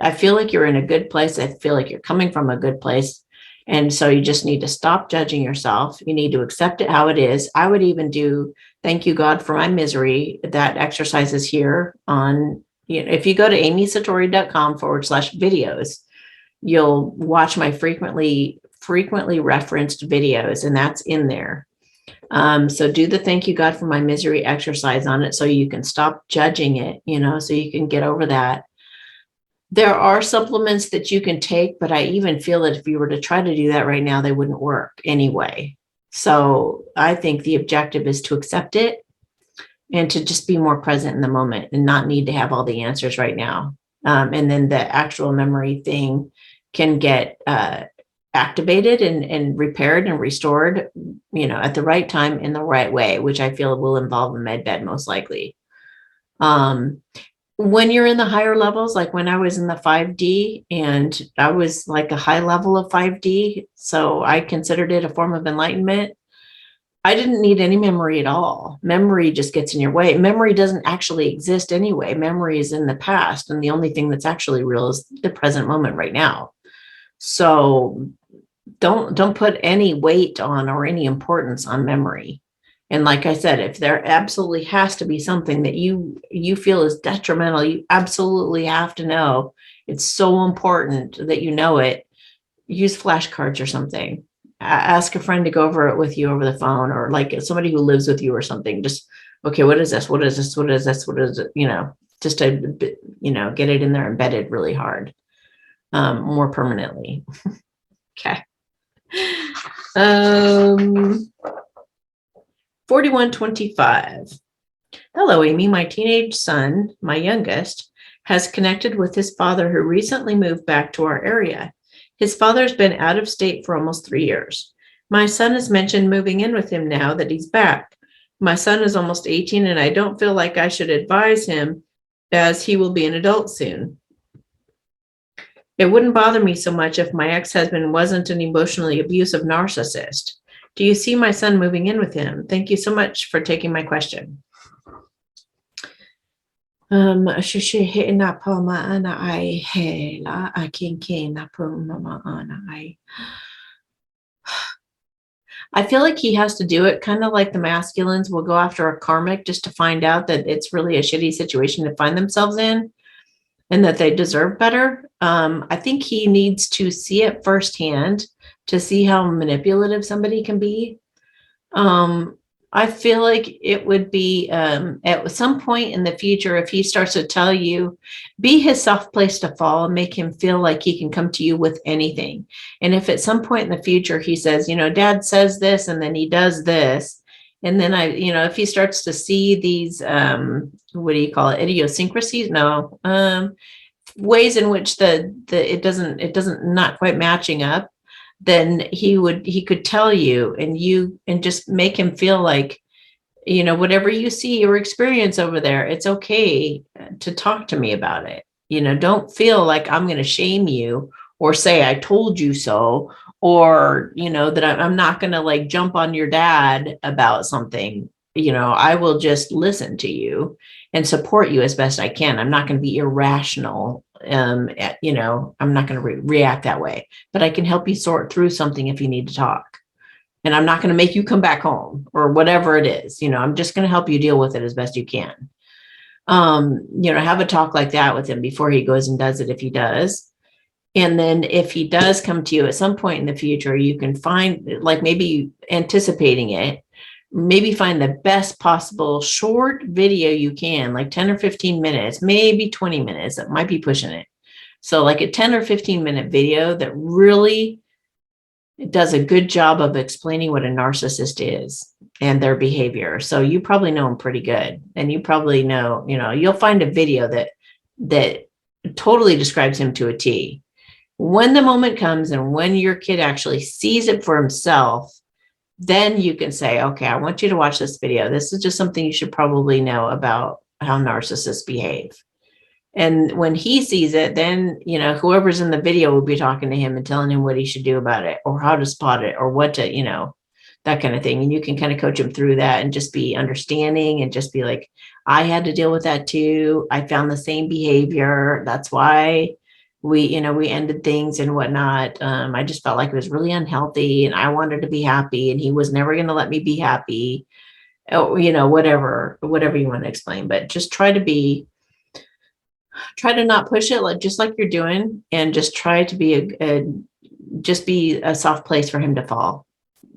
I feel like you're in a good place. I feel like you're coming from a good place. And so you just need to stop judging yourself. You need to accept it how it is. I would even do thank you, God, for my misery. That exercise is here on, if you go to amysatori.com/videos, you'll watch my frequently referenced videos, and that's in there. So do the thank you, God, for my misery exercise on it so you can stop judging it, so you can get over that. There are supplements that you can take, but I even feel that if you were to try to do that right now, they wouldn't work anyway. So I think the objective is to accept it and to just be more present in the moment and not need to have all the answers right now. And then the actual memory thing can get activated and repaired and restored, at the right time in the right way, which I feel will involve a med bed most likely. When you're in the higher levels, like when I was in the 5D, and I was like a high level of 5D, so I considered it a form of enlightenment. I didn't need any memory at all. Memory just gets in your way. Memory doesn't actually exist anyway. Memory is in the past, and the only thing that's actually real is the present moment right now. So don't put any weight on or any importance on memory. And like I said, if there absolutely has to be something that you feel is detrimental, you absolutely have to know. It's so important that you know it. Use flashcards or something. Ask a friend to go over it with you over the phone, or like somebody who lives with you or something. Just, okay, what is this? What is this? What is this? What is it? Just to, get it in there embedded really hard, more permanently. Okay. 4125. Hello, Amy. My teenage son, my youngest, has connected with his father who recently moved back to our area. His father's been out of state for almost 3 years. My son has mentioned moving in with him now that he's back. My son is almost 18, and I don't feel like I should advise him as he will be an adult soon. It wouldn't bother me so much if my ex-husband wasn't an emotionally abusive narcissist. Do you see my son moving in with him? Thank you so much for taking my question. I feel like he has to do it kind of like the masculines will go after a karmic just to find out that it's really a shitty situation to find themselves in and that they deserve better. I think he needs to see it firsthand to see how manipulative somebody can be. I feel like it would be at some point in the future, if he starts to tell you, be his soft place to fall and make him feel like he can come to you with anything. And if at some point in the future he says, Dad says this and then he does this, and then if he starts to see these, what do you call it, idiosyncrasies? No, ways in which it doesn't not quite matching up, then he could tell you and just make him feel like, whatever you see or experience over there, it's okay to talk to me about it. Don't feel like I'm going to shame you or say, I told you so, or, that I'm not going to like jump on your dad about something. I will just listen to you and support you as best I can. I'm not going to be irrational. I'm not going to react that way, but I can help you sort through something if you need to talk. And I'm not going to make you come back home or whatever it is. I'm just going to help you deal with it as best you can. Have a talk like that with him before he goes and does it, if he does. And then if he does come to you at some point in the future, you can find, like, maybe anticipating it, maybe find the best possible short video you can, like 10 or 15 minutes, maybe 20 minutes. That might be pushing it. So like a 10 or 15-minute video that really does a good job of explaining what a narcissist is and their behavior. So you probably know them pretty good. And you probably know, you'll find a video that totally describes him to a T. When the moment comes and when your kid actually sees it for himself, then you can say, okay, I want you to watch this video. This is just something you should probably know about how narcissists behave. And when he sees it, then, whoever's in the video will be talking to him and telling him what he should do about it, or how to spot it, or what to, that kind of thing. And you can kind of coach him through that and just be understanding and just be like, I had to deal with that too. I found the same behavior. That's why we ended things and whatnot. I just felt like it was really unhealthy and I wanted to be happy and he was never going to let me be happy. Oh, whatever you want to explain, but just try to not push it, just like you're doing, and just try to be a soft place for him to fall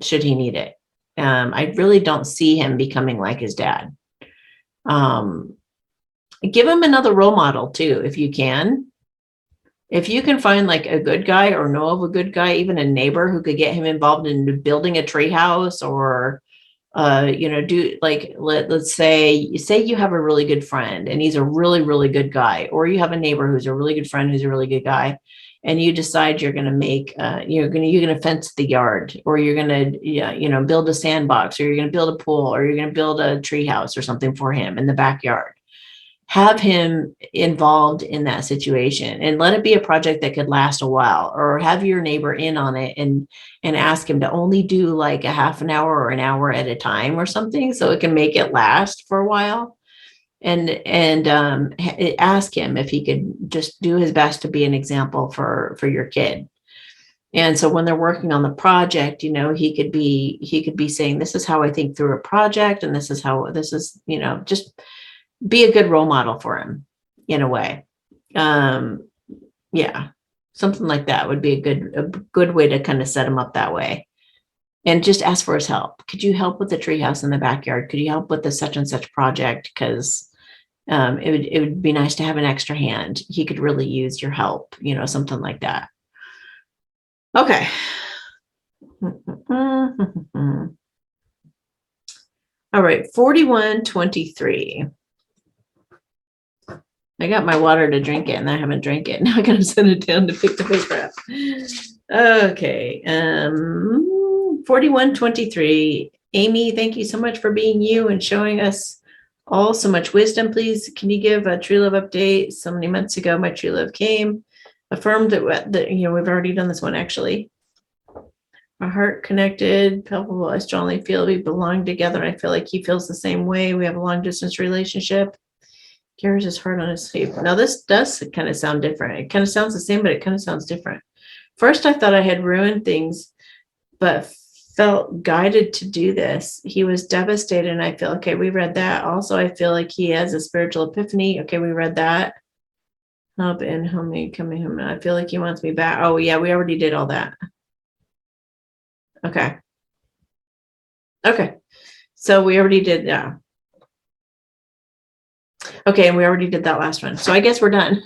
should he need it. I really don't see him becoming like his dad. Give him another role model too, if you can. If you can find like a good guy or know of a good guy, even a neighbor who could get him involved in building a tree house, or do like, let's say you have a really good friend and he's a really, really good guy, or you have a neighbor who's a really good friend, who's a really good guy. And you decide you're going to make, you're going to fence the yard, or you're going to, build a sandbox, or you're going to build a pool, or you're going to build a tree house or something for him in the backyard. Have him involved in that situation and let it be a project that could last a while, or have your neighbor in on it and ask him to only do like a half an hour or an hour at a time or something, so it can make it last for a while. And ask him if he could just do his best to be an example for your kid. And so when they're working on the project, he could be saying, this is how I think through a project, and this is just be a good role model for him in a way. Yeah, something like that would be a good way to kind of set him up that way. And just ask for his help. Could you help with the treehouse in the backyard? Could you help with the such and such project? Because it would be nice to have an extra hand. He could really use your help, something like that. Okay. All right, 4123. I got my water to drink it and I haven't drank it. Now I gotta set it down to pick the paper up. Okay. 4123. Amy, thank you so much for being you and showing us all so much wisdom. Please, can you give a true love update? So many months ago, my true love came, affirmed that we've already done this one actually. Our heart connected, palpable. I strongly feel we belong together. I feel like he feels the same way. We have a long distance relationship. Carries his heart on his sleeve. Now this does kind of sound different. It kind of sounds the same, but it kind of sounds different. First, I thought I had ruined things, but felt guided to do this. He was devastated, and I feel, okay, we read that. Also, I feel like he has a spiritual epiphany. Okay, we read that. Help and homie coming home. I feel like he wants me back. Oh yeah, we already did all that. Okay. Okay. So we already did, yeah. Okay, and we already did that last one. So I guess we're done.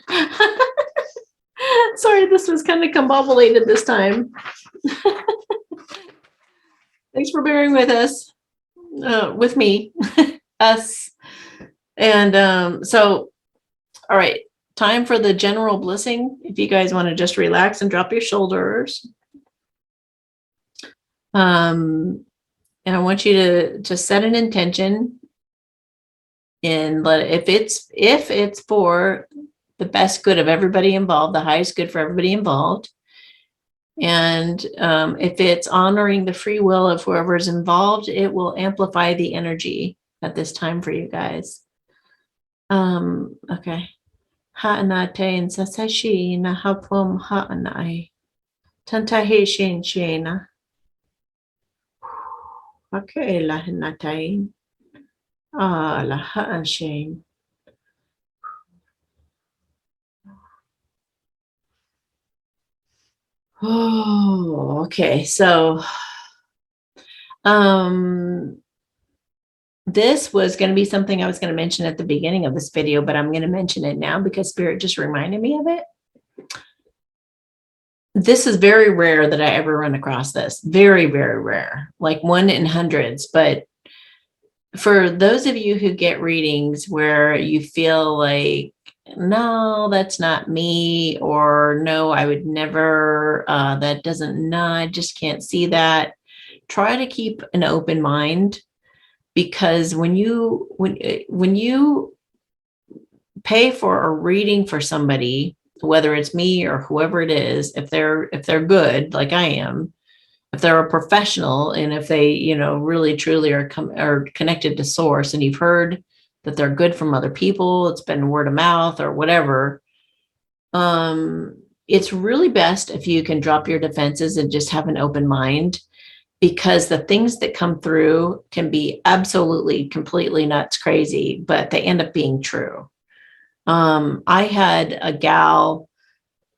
Sorry, this was kind of combobulated this time. Thanks for bearing with us, with me, us. And so, all right, time for the general blessing. If you guys want to just relax and drop your shoulders. And I want you to set an intention. And if it's for the best good of everybody involved, the highest good for everybody involved, And if it's honoring the free will of whoever's involved, it will amplify the energy at this time for you guys. Okay. Ha'anate and sasashi na hapum ha'anai. Tantahe shin shena. Okay, lahanatain. Ah, la ha'an shin. Oh, okay. So, this was going to be something I was going to mention at the beginning of this video, but I'm going to mention it now because Spirit just reminded me of it. This is very rare that I ever run across this. Very, very rare, like 1 in hundreds. But for those of you who get readings where you feel like, no, that's not me, or no, I would never, that doesn't, no, I just can't see that. Try to keep an open mind, because when you pay for a reading for somebody, whether it's me or whoever it is, if they're good, like I am, if they're a professional, and if they, really truly are connected to source, and you've heard that they're good from other people, it's been word of mouth or whatever, it's really best if you can drop your defenses and just have an open mind, because the things that come through can be absolutely completely nuts crazy, but they end up being true. I had a gal,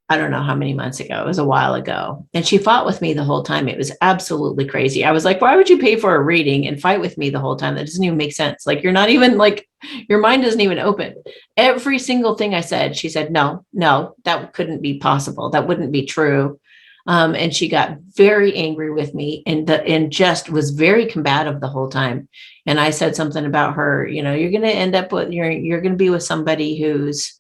I don't know how many months ago, it was a while ago, and she fought with me the whole time. It was absolutely crazy. I was like, why would you pay for a reading and fight with me the whole time? That doesn't even make sense. Like, you're not even, like, your mind doesn't even open. Every single thing I said, she said, no, that couldn't be possible. That wouldn't be true. And she got very angry with me, and just was very combative the whole time. And I said something about her, you're going to end up with, you're going to be with somebody who's,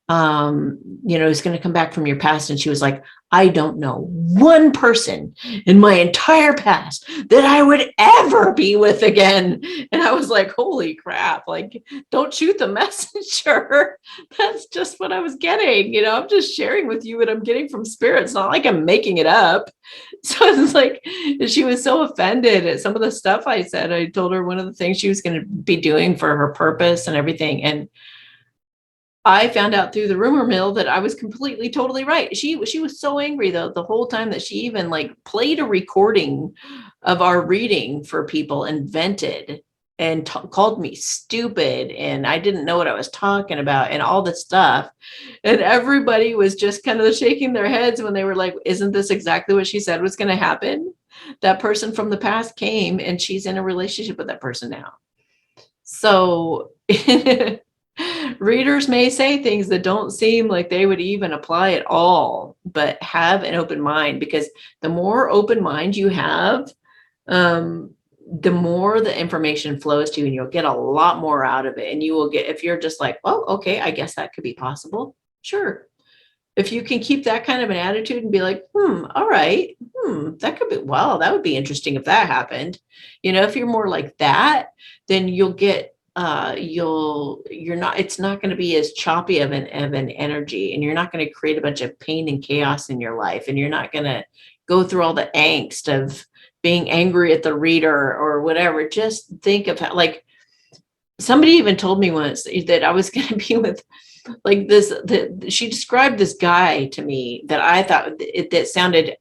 is going to come back from your past. And she was like, I don't know one person in my entire past that I would ever be with again. And I was like, holy crap, like, don't shoot the messenger. That's just what I was getting. I'm just sharing with you what I'm getting from Spirit. It's not like I'm making it up. So it's like, she was so offended at some of the stuff I said. I told her one of the things she was going to be doing for her purpose and everything. And I found out through the rumor mill that I was completely, totally right. She was so angry though the whole time that she even played a recording of our reading for people and vented and called me stupid, and I didn't know what I was talking about and all this stuff. And everybody was just kind of shaking their heads when they were like, isn't this exactly what she said was going to happen? That person from the past came, and she's in a relationship with that person now. So readers may say things that don't seem like they would even apply at all, but have an open mind, because the more open mind you have, the more the information flows to you, and you'll get a lot more out of it. And you will get, if you're just like, well, okay, I guess that could be possible. Sure. If you can keep that kind of an attitude and be like, all right, that could be, well, that would be interesting if that happened. If you're more like that, then you'll get, it's not going to be as choppy of an energy, and you're not going to create a bunch of pain and chaos in your life. And you're not going to go through all the angst of being angry at the reader or whatever. Just think of how, like, somebody even told me once that I was going to be with like this, she described this guy to me that I thought that sounded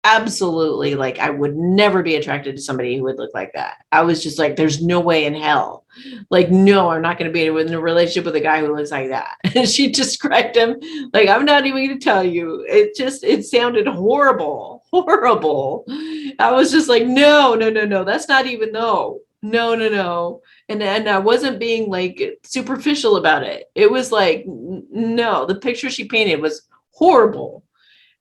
absolutely like I would never be attracted to somebody who would look like that. I was just like, there's no way in hell. Like, no, I'm not going to be in a relationship with a guy who looks like that. And she described him like, I'm not even going to tell you. It sounded horrible. I was just like, no, that's not even, no. And I wasn't being like superficial about it. It was like, no, the picture she painted was horrible.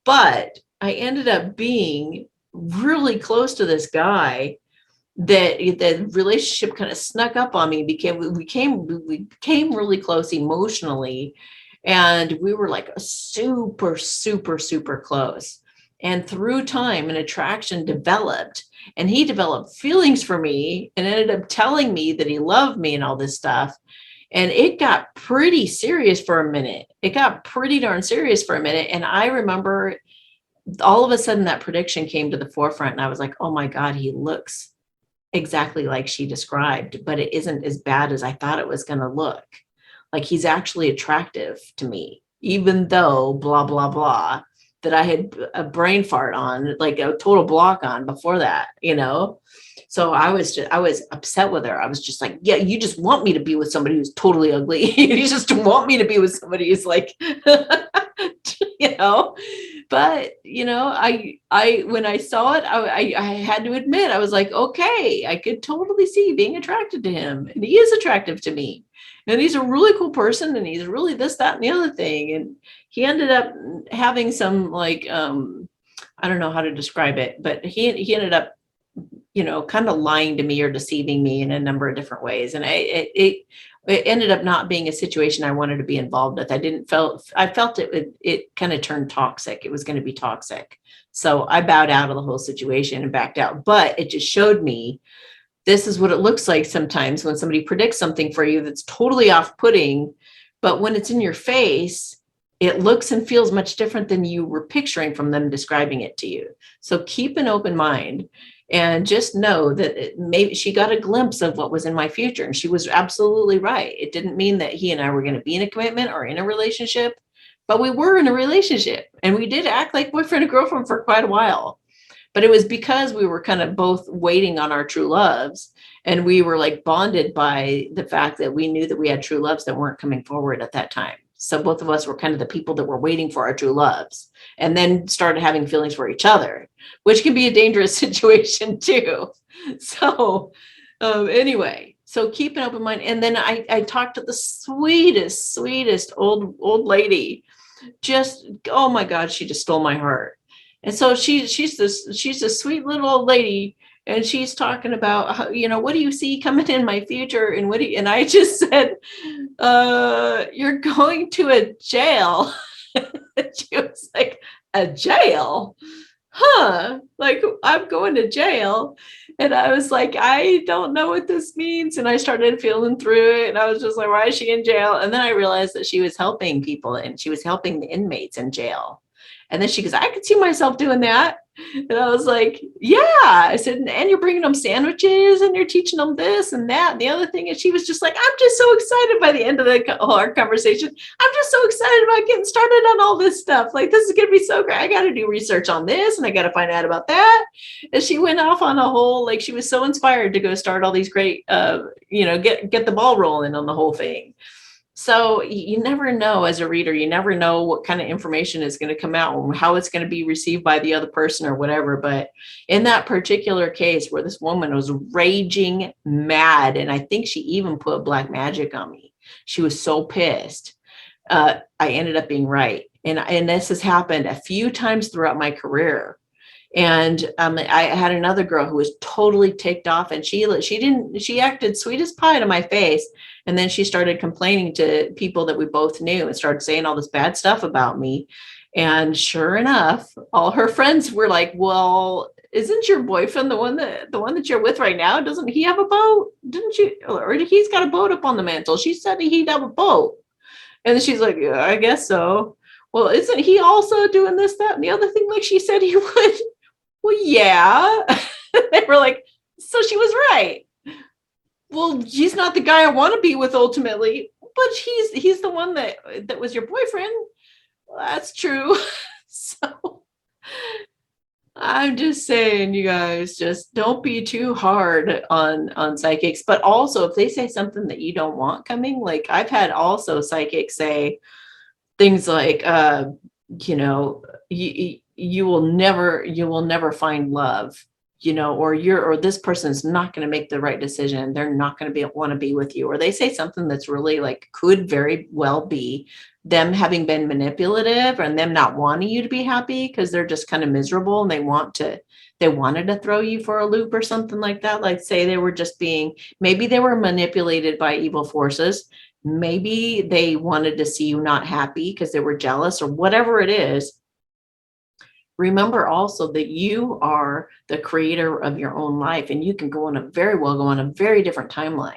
But I ended up being really close to this guy that the relationship kind of snuck up on me. We became really close emotionally. And we were like a super, super, super close. And through time, an attraction developed, and he developed feelings for me and ended up telling me that he loved me and all this stuff. And it got pretty serious for a minute. It got pretty darn serious for a minute. And I remember all of a sudden that prediction came to the forefront, and I was like, oh my God, he looks exactly like she described, but it isn't as bad as I thought it was going to look. Like, he's actually attractive to me, even though blah, blah, blah, that I had a brain fart on, like a total block on before that, you know? So I was upset with her. I was just like, yeah, you just want me to be with somebody who's totally ugly. You just want me to be with somebody who's like, you know, but when I saw it, I had to admit, I was like, okay, I could totally see being attracted to him, and he is attractive to me, and he's a really cool person, and he's really this, that, and the other thing. And he ended up having some, like, I don't know how to describe it, but he ended up, kind of lying to me or deceiving me in a number of different ways. And it ended up not being a situation I wanted to be involved with. I felt it kind of turned toxic. It was going to be toxic. So I bowed out of the whole situation and backed out. But it just showed me, this is what it looks like sometimes when somebody predicts something for you that's totally off-putting. But when it's in your face, it looks and feels much different than you were picturing from them describing it to you. So keep an open mind. And just know that maybe she got a glimpse of what was in my future, and she was absolutely right. It didn't mean that he and I were going to be in a commitment or in a relationship, but we were in a relationship, and we did act like boyfriend and girlfriend for quite a while. But it was because we were kind of both waiting on our true loves, and we were like bonded by the fact that we knew that we had true loves that weren't coming forward at that time. So both of us were kind of the people that were waiting for our true loves, and then started having feelings for each other, which can be a dangerous situation too. So anyway, so keep an open mind. And then I talked to the sweetest old lady. Just, oh my God, she just stole my heart. And so she's this sweet little old lady, and she's talking about how, what do you see coming in my future, and and I just said, you're going to a jail. She was like, a jail? Huh? Like, I'm going to jail? And I was like, I don't know what this means. And I started feeling through it, and I was just like, why is she in jail? And then I realized that she was helping people, and she was helping the inmates in jail. And then she goes, I could see myself doing that. And I was like, yeah. I said, and you're bringing them sandwiches, and you're teaching them this and that and the other thing. And she was just like, I'm just so excited by the end of our conversation. I'm just so excited about getting started on all this stuff. Like, this is going to be so great. I got to do research on this, and I got to find out about that. And she went off on a whole, like, she was so inspired to go start all these great, get the ball rolling on the whole thing. So you never know, as a reader, you never know what kind of information is going to come out and how it's going to be received by the other person or whatever. But in that particular case where this woman was raging mad, and I think she even put black magic on me, she was so pissed. I ended up being right. And this has happened a few times throughout my career. And I had another girl who was totally ticked off, and she acted sweet as pie to my face. And then she started complaining to people that we both knew and started saying all this bad stuff about me. And sure enough, all her friends were like, well, isn't your boyfriend the one that you're with right now? Doesn't he have a boat? Didn't you? Or he's got a boat up on the mantle. She said he'd have a boat. And she's like, yeah, I guess so. Well, isn't he also doing this, that, and the other thing like she said he would? Well, yeah. They were like, so she was right. Well, he's not the guy I want to be with ultimately, but he's the one that was your boyfriend. Well, that's true. So I'm just saying, you guys, just don't be too hard on psychics. But also, if they say something that you don't want coming, like I've had also psychics say things like, you will never find love, or this person is not going to make the right decision. They're not going to want to be with you. Or they say something that's really like, could very well be them having been manipulative and them not wanting you to be happy because they're just kind of miserable, and they wanted to throw you for a loop or something like that. Like, say they were maybe they were manipulated by evil forces. Maybe they wanted to see you not happy because they were jealous, or whatever it is. Remember also that you are the creator of your own life, and you can go on a very different timeline.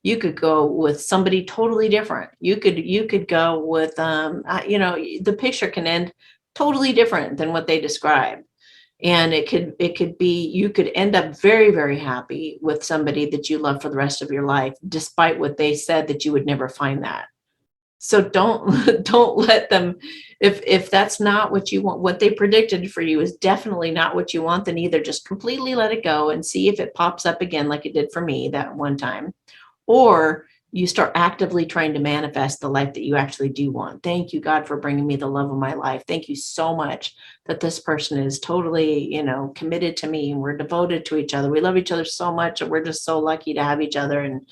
You could go with somebody totally different. You could go with, the picture can end totally different than what they describe. And it could be, you could end up very, very happy with somebody that you love for the rest of your life, despite what they said that you would never find that. So don't don't let them, if that's not what you want, what they predicted for you is definitely not what you want, then either just completely let it go and see if it pops up again like it did for me that one time, or you start actively trying to manifest the life that you actually do want. Thank you, God, for bringing me the love of my life. Thank you so much that this person is totally, committed to me, and we're devoted to each other. We love each other so much, and we're just so lucky to have each other, and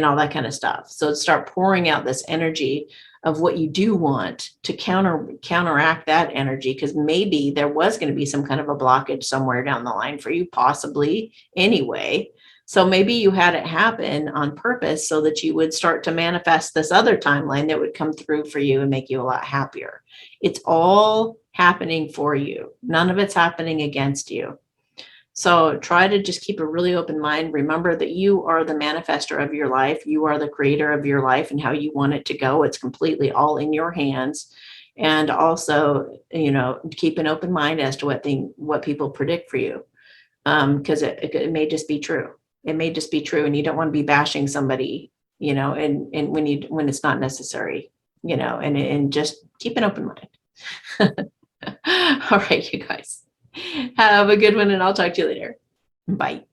all that kind of stuff. So start pouring out this energy of what you do want to counteract that energy, because maybe there was going to be some kind of a blockage somewhere down the line for you, possibly anyway. So maybe you had it happen on purpose so that you would start to manifest this other timeline that would come through for you and make you a lot happier. It's all happening for you. None of it's happening against you. So try to just keep a really open mind. Remember that you are the manifester of your life. You are the creator of your life and how you want it to go. It's completely all in your hands. And also, keep an open mind as to what people predict for you, because it may just be true. It may just be true, and you don't want to be bashing somebody, and when it's not necessary, and just keep an open mind. All right, you guys, have a good one, and I'll talk to you later. Bye.